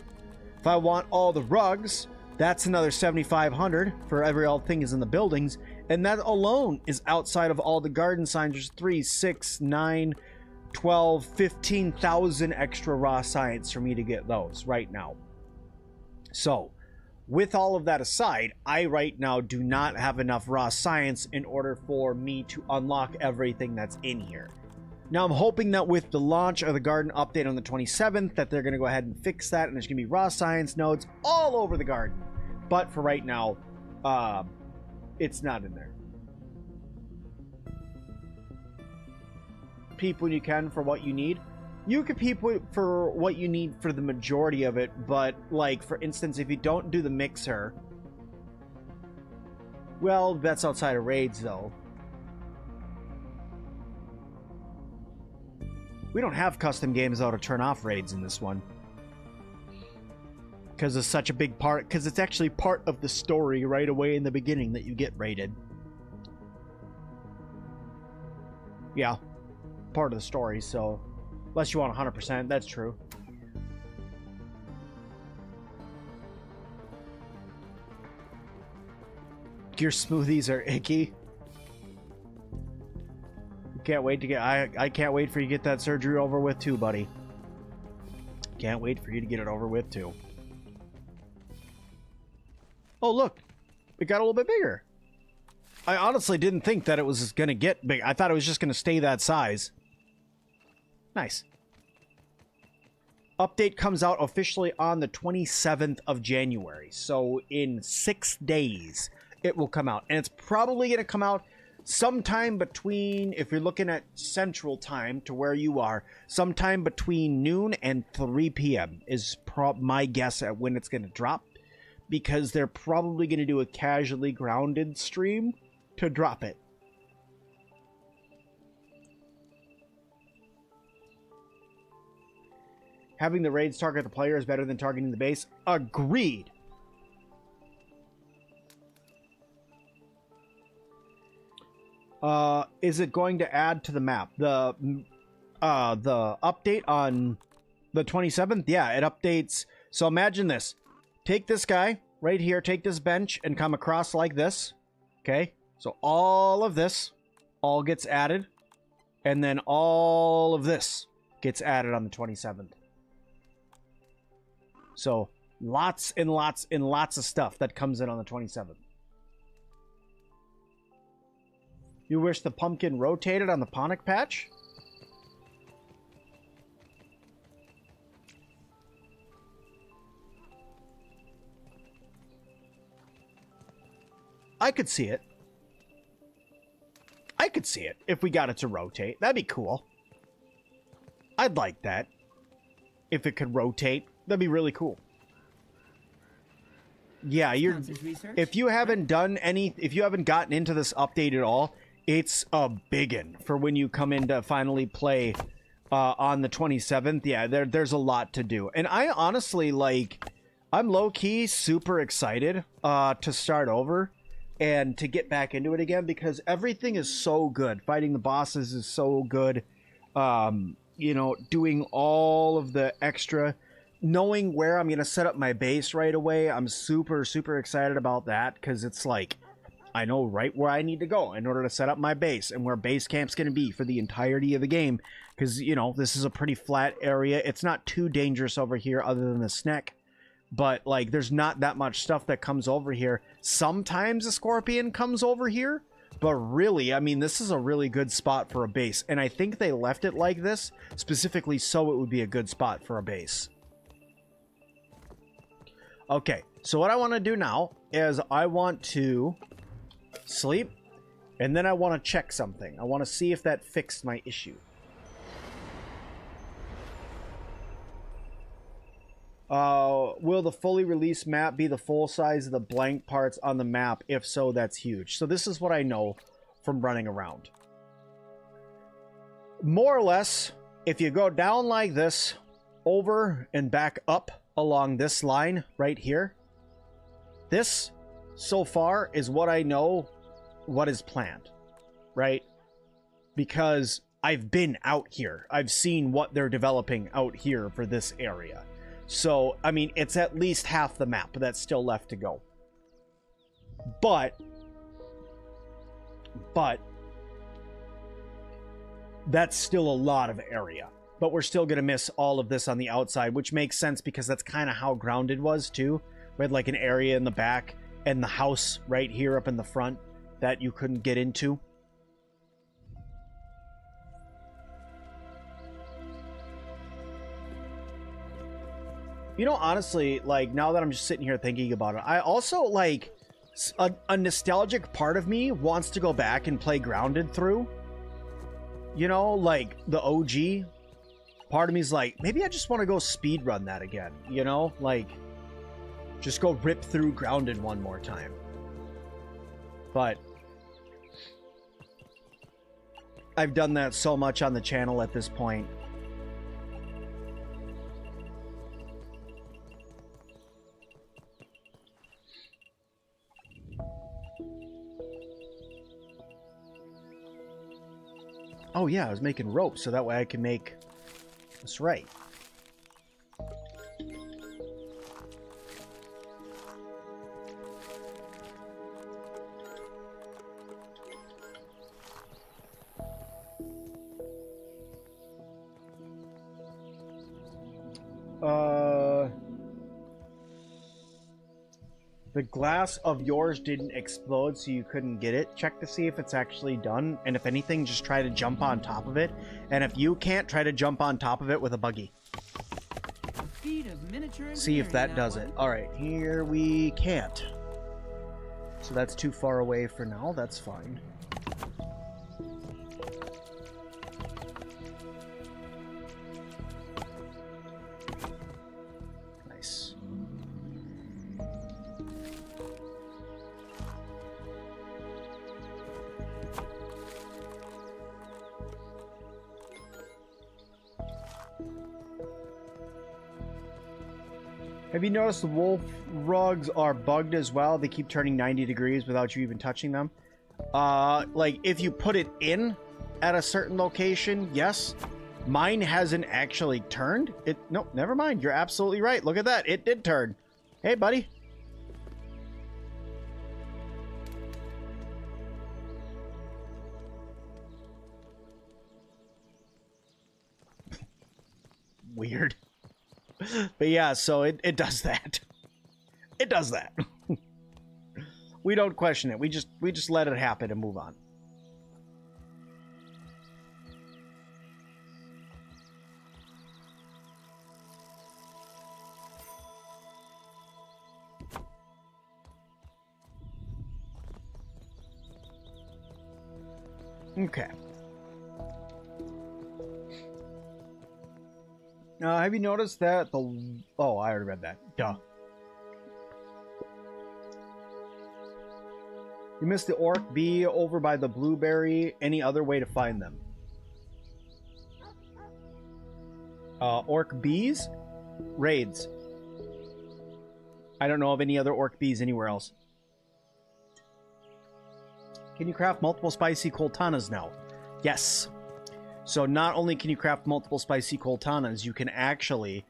If I want all the rugs, that's another 7,500 for every all thing is in the buildings. And that alone is outside of all the garden signs. There's 3, 6, 9, 12, 15,000 extra raw science for me to get those right now. So, with all of that aside, I right now do not have enough raw science in order for me to unlock everything that's in here. Now I'm hoping that with the launch of the garden update on the 27th that they're going to go ahead and fix that, and there's going to be raw science nodes all over the garden. But for right now, it's not in there. Peep when you can for what you need. You can peep for what you need for the majority of it, but like for instance, if you don't do the Mix.R, well, that's outside of raids though. We don't have custom games though to turn off raids in this one, because it's such a big part, because it's actually part of the story right away in the beginning that you get raided. Yeah, part of the story, so unless you want 100%, that's true. Your smoothies are icky. Can't wait to get I can't wait for you to get that surgery over with too, buddy. Can't wait for you to get it over with too. Oh look, it got a little bit bigger. I honestly didn't think that it was gonna get big. I thought it was just gonna stay that size. Nice. Update comes out officially on the 27th of January. So in 6 days it will come out. And it's probably gonna come out sometime between, if you're looking at Central Time to where you are, sometime between noon and 3 p.m. is my guess at when it's going to drop, because they're probably going to do a casually grounded stream to drop it. Having the raids target the player is better than targeting the base. Agreed. Is it going to add to the map? The update on the 27th? Yeah, it updates. So imagine this. Take this guy right here, take this bench, and come across like this. Okay? So all of this all gets added. And then all of this gets added on the 27th. So lots and lots and lots of stuff that comes in on the 27th. You wish the pumpkin rotated on the Ponic patch? I could see it. I could see it if we got it to rotate. That'd be cool. I'd like that. If it could rotate, that'd be really cool. Yeah, if you haven't done any, if you haven't gotten into this update at all, it's a biggin for when you come in to finally play on the 27th. Yeah, there's a lot to do. And I honestly, like, I'm low-key super excited to start over and to get back into it again, because everything is so good. Fighting the bosses is so good. You know, doing all of the extra, knowing where I'm going to set up my base right away. I'm super, super excited about that, because it's like, I know right where I need to go in order to set up my base and where base camp's going to be for the entirety of the game. Because, you know, this is a pretty flat area. It's not too dangerous over here other than the snack. But, like, there's not that much stuff that comes over here. Sometimes a scorpion comes over here. But really, I mean, this is a really good spot for a base. And I think they left it like this specifically so it would be a good spot for a base. Okay, so what I want to do now is I want to sleep, and then I want to check something. I want to see if that fixed my issue. Will the fully released map be the full size of the blank parts on the map? If so, that's huge. So this is what I know from running around. More or less, if you go down like this, over and back up along this line right here, this so far is what I know what is planned, right? Because I've been out here. I've seen what they're developing out here for this area. So, I mean, it's at least half the map that's still left to go. But that's still a lot of area. But we're still going to miss all of this on the outside, which makes sense because that's kind of how Grounded was too. We had like an area in the back and the house right here up in the front that you couldn't get into. You know, honestly, like, now that I'm just sitting here thinking about it, I also, like, a nostalgic part of me wants to go back and play Grounded through. You know, like, the OG. Part of me's like, maybe I just want to go speedrun that again, you know? Like, just go rip through Grounded one more time. But I've done that so much on the channel at this point. Oh yeah, I was making rope so that way I can make this right. The glass of yours didn't explode, so you couldn't get it. Check to see if it's actually done, and if anything, just try to jump on top of it. And if you can't, try to jump on top of it with a buggy. See if that does it. Alright, here we can't. So that's too far away for now. That's fine. Nice. Have you noticed the wolf rugs are bugged as well? They keep turning 90 degrees without you even touching them. Like, if you put it in at a certain location, yes. Mine hasn't actually turned. Nope, never mind. You're absolutely right. Look at that. It did turn. Hey, buddy. Weird. But yeah, so it does that. It does that. We don't question it. We just let it happen and move on. Okay. Have you noticed that the... Oh, I already read that. Duh. You missed the orc bee over by the blueberry. Any other way to find them? Orc bees? Raids. I don't know of any other orc bees anywhere else. Can you craft multiple spicy coltanas now? Yes. So not only can you craft multiple spicy coltanas, you can actually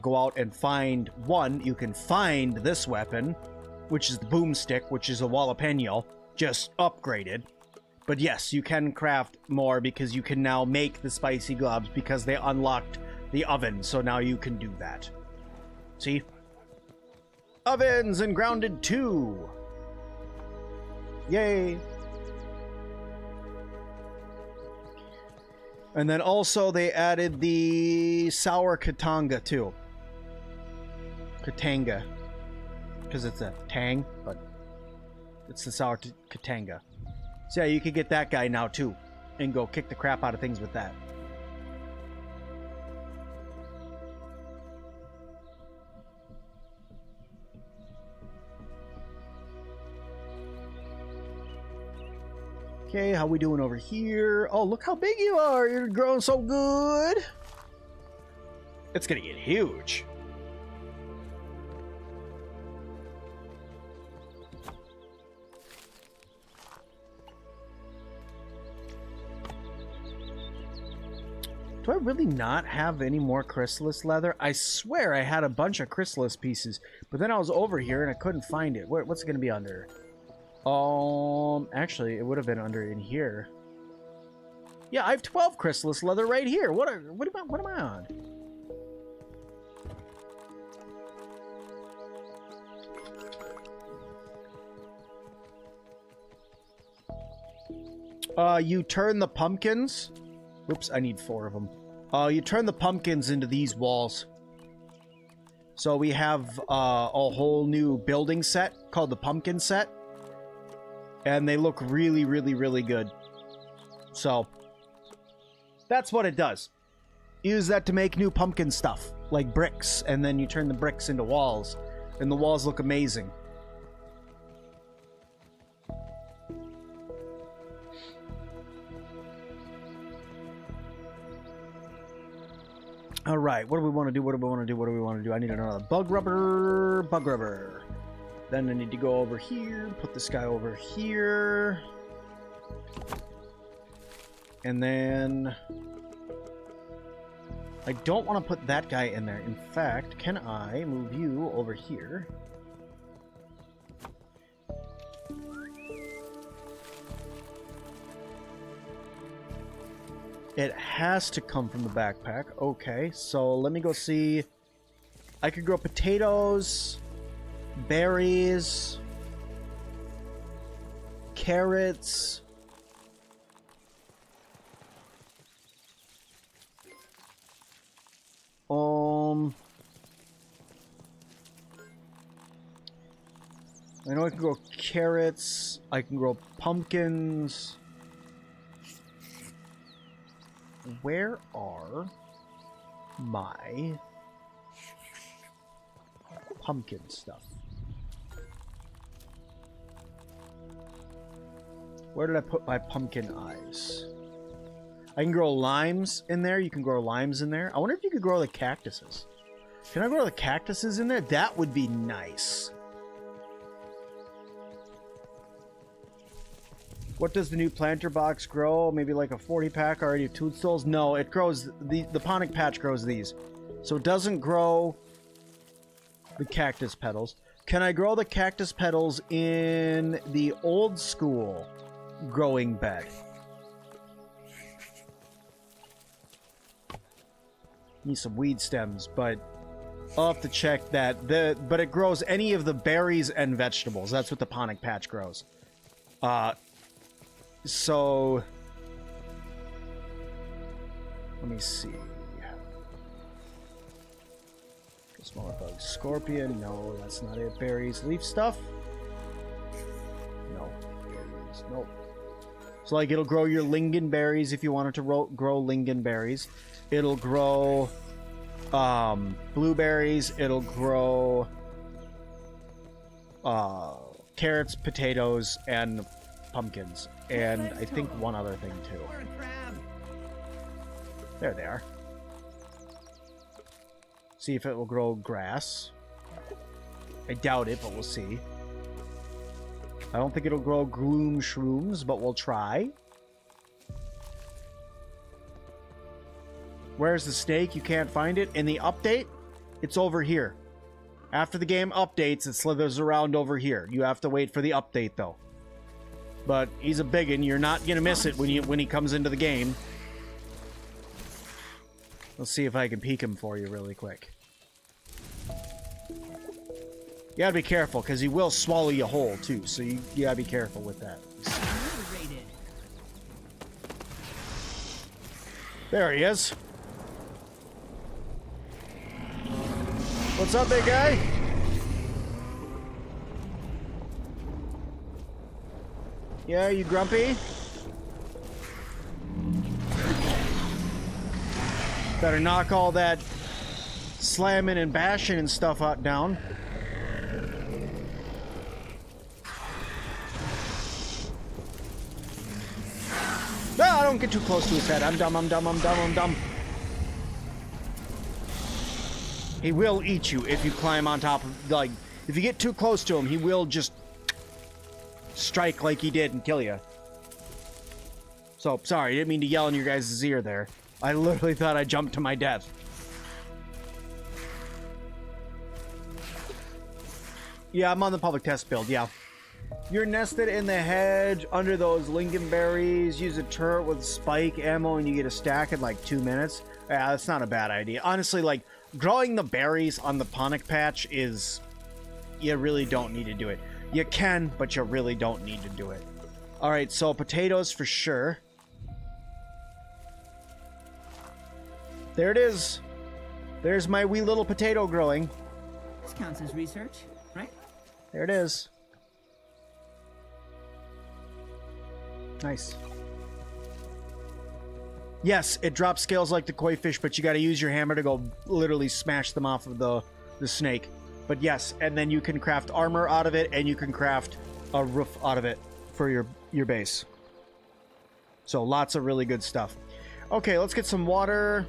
go out and find one. You can find this weapon, which is the boomstick, which is a jalapeno, just upgraded. But yes, you can craft more because you can now make the spicy gloves because they unlocked the oven. So now you can do that. See? Ovens and Grounded 2. Yay. And then also they added the sour katanga too. Katanga. Because it's a tang, but it's the sour katanga. So yeah, you could get that guy now too. And go kick the crap out of things with that. Okay, how we doing over here? Oh, look how big you are. You're growing so good. It's gonna get huge. Do I really not have any more chrysalis leather? I swear I had a bunch of chrysalis pieces, but then I was over here and I couldn't find it. What's it gonna be under? Actually, it would have been under in here. Yeah, I have 12 chrysalis leather right here. What am I on? You turn the pumpkins. Oops, I need 4 of them. You turn the pumpkins into these walls. So we have a whole new building set called the pumpkin set. And they look really, really, really good. So that's what it does. Use that to make new pumpkin stuff, like bricks, and then you turn the bricks into walls, and the walls look amazing. All right, what do we want to do? What do we want to do? What do we want to do? I need another bug rubber. Bug rubber. Then I need to go over here, put this guy over here. And then I don't want to put that guy in there. In fact, can I move you over here? It has to come from the backpack. Okay, so let me go see. I could grow potatoes, berries, carrots. I know I can grow carrots. I can grow pumpkins. Where are my pumpkin stuff? Where did I put my pumpkin eyes? I can grow limes in there. You can grow limes in there. I wonder if you could grow the cactuses. Can I grow the cactuses in there? That would be nice. What does the new planter box grow? Maybe like a 40-pack already of toadstools? No, it grows... The Ponic Patch grows these. So it doesn't grow the cactus petals. Can I grow the cactus petals in the old school growing bed? Need some weed stems, but I'll have to check that. But it grows any of the berries and vegetables. That's what the Ponic Patch grows. So let me see. Smaller bug. Scorpion. No, that's not it. Berries. Leaf stuff. No. Berries. Nope. So like it'll grow your lingonberries if you wanted to grow lingonberries. It'll grow blueberries. It'll grow carrots, potatoes, and pumpkins. And I think one other thing too. There they are. See if it will grow grass. I doubt it, but we'll see. I don't think it'll grow gloom shrooms, but we'll try. Where's the steak? You can't find it. In the update, it's over here. After the game updates, it slithers around over here. You have to wait for the update, though. But he's a biggin'. You're not gonna miss it when he comes into the game. Let's see if I can peek him for you really quick. You gotta be careful, because he will swallow you whole, too. So you gotta be careful with that. There he is. What's up, big guy? Yeah, you grumpy? Better knock all that slamming and bashing and stuff out down. No, don't get too close to his head. I'm dumb, I'm dumb, I'm dumb, I'm dumb. He will eat you if you climb on top of, like, if you get too close to him, he will just strike like he did and kill you. So, sorry, I didn't mean to yell in your guys' ear there. I literally thought I jumped to my death. Yeah, I'm on the public test build, yeah. You're nested in the hedge under those lingonberries. Use a turret with spike ammo and you get a stack in like 2 minutes. Yeah, that's not a bad idea. Honestly, like, growing the berries on the Ponic Patch is... You really don't need to do it. You can, but you really don't need to do it. Alright, so potatoes for sure. There it is. There's my wee little potato growing. This counts as research, right? There it is. Nice. Yes, it drops scales like the koi fish, but you got to use your hammer to go literally smash them off of the snake. But yes, and then you can craft armor out of it, and you can craft a roof out of it for your base. So lots of really good stuff. Okay, let's get some water.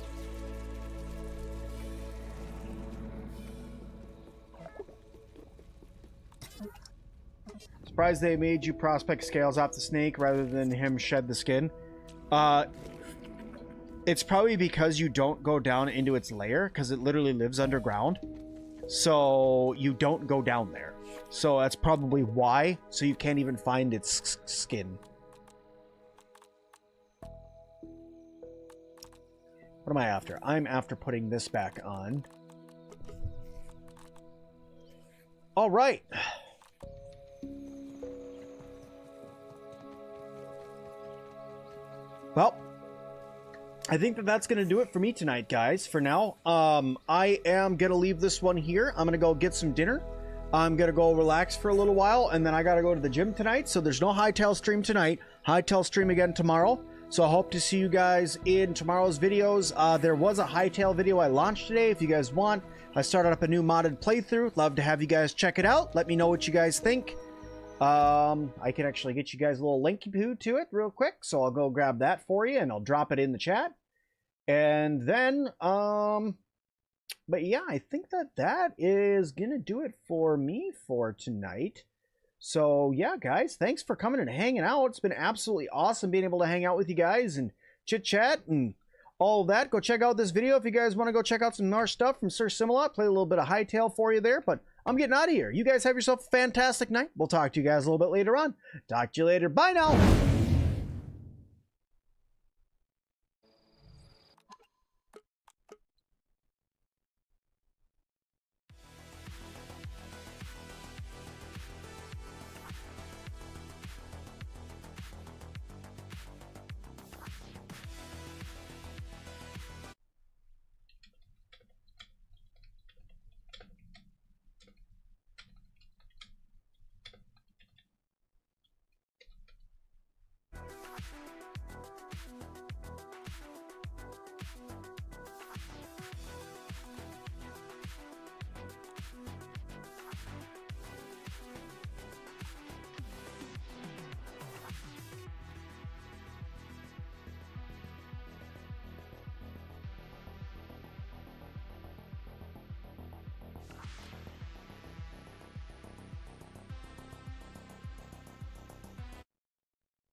Surprised they made you prospect scales off the snake rather than him shed the skin. It's probably because you don't go down into its lair, because it literally lives underground. So you don't go down there. So that's probably why. So you can't even find its skin. What am I after? I'm after putting this back on. All right. Well, I think that's going to do it for me tonight, guys, for now. I am going to leave this one here. I'm going to go get some dinner. I'm going to go relax for a little while, and then I got to go to the gym tonight, so there's no Hightail stream tonight. Hightail stream again tomorrow, so I hope to see you guys in tomorrow's videos. There was a Hightail video I launched today. If you guys want, I started up a new modded playthrough. Love to have you guys check it out. Let me know what you guys think. I can actually get you guys a little link to it real quick, so I'll go grab that for you and I'll drop it in the chat. And then but yeah, I think that is gonna do it for me for tonight. So yeah, guys, thanks for coming and hanging out. It's been absolutely awesome being able to hang out with you guys and chit chat and all of that. Go check out this video if you guys want to go check out some more stuff from Sir Sim-Alot. Play a little bit of Hightail for you there, but I'm getting out of here. You guys have yourself a fantastic night. We'll talk to you guys a little bit later on. Talk to you later. Bye now.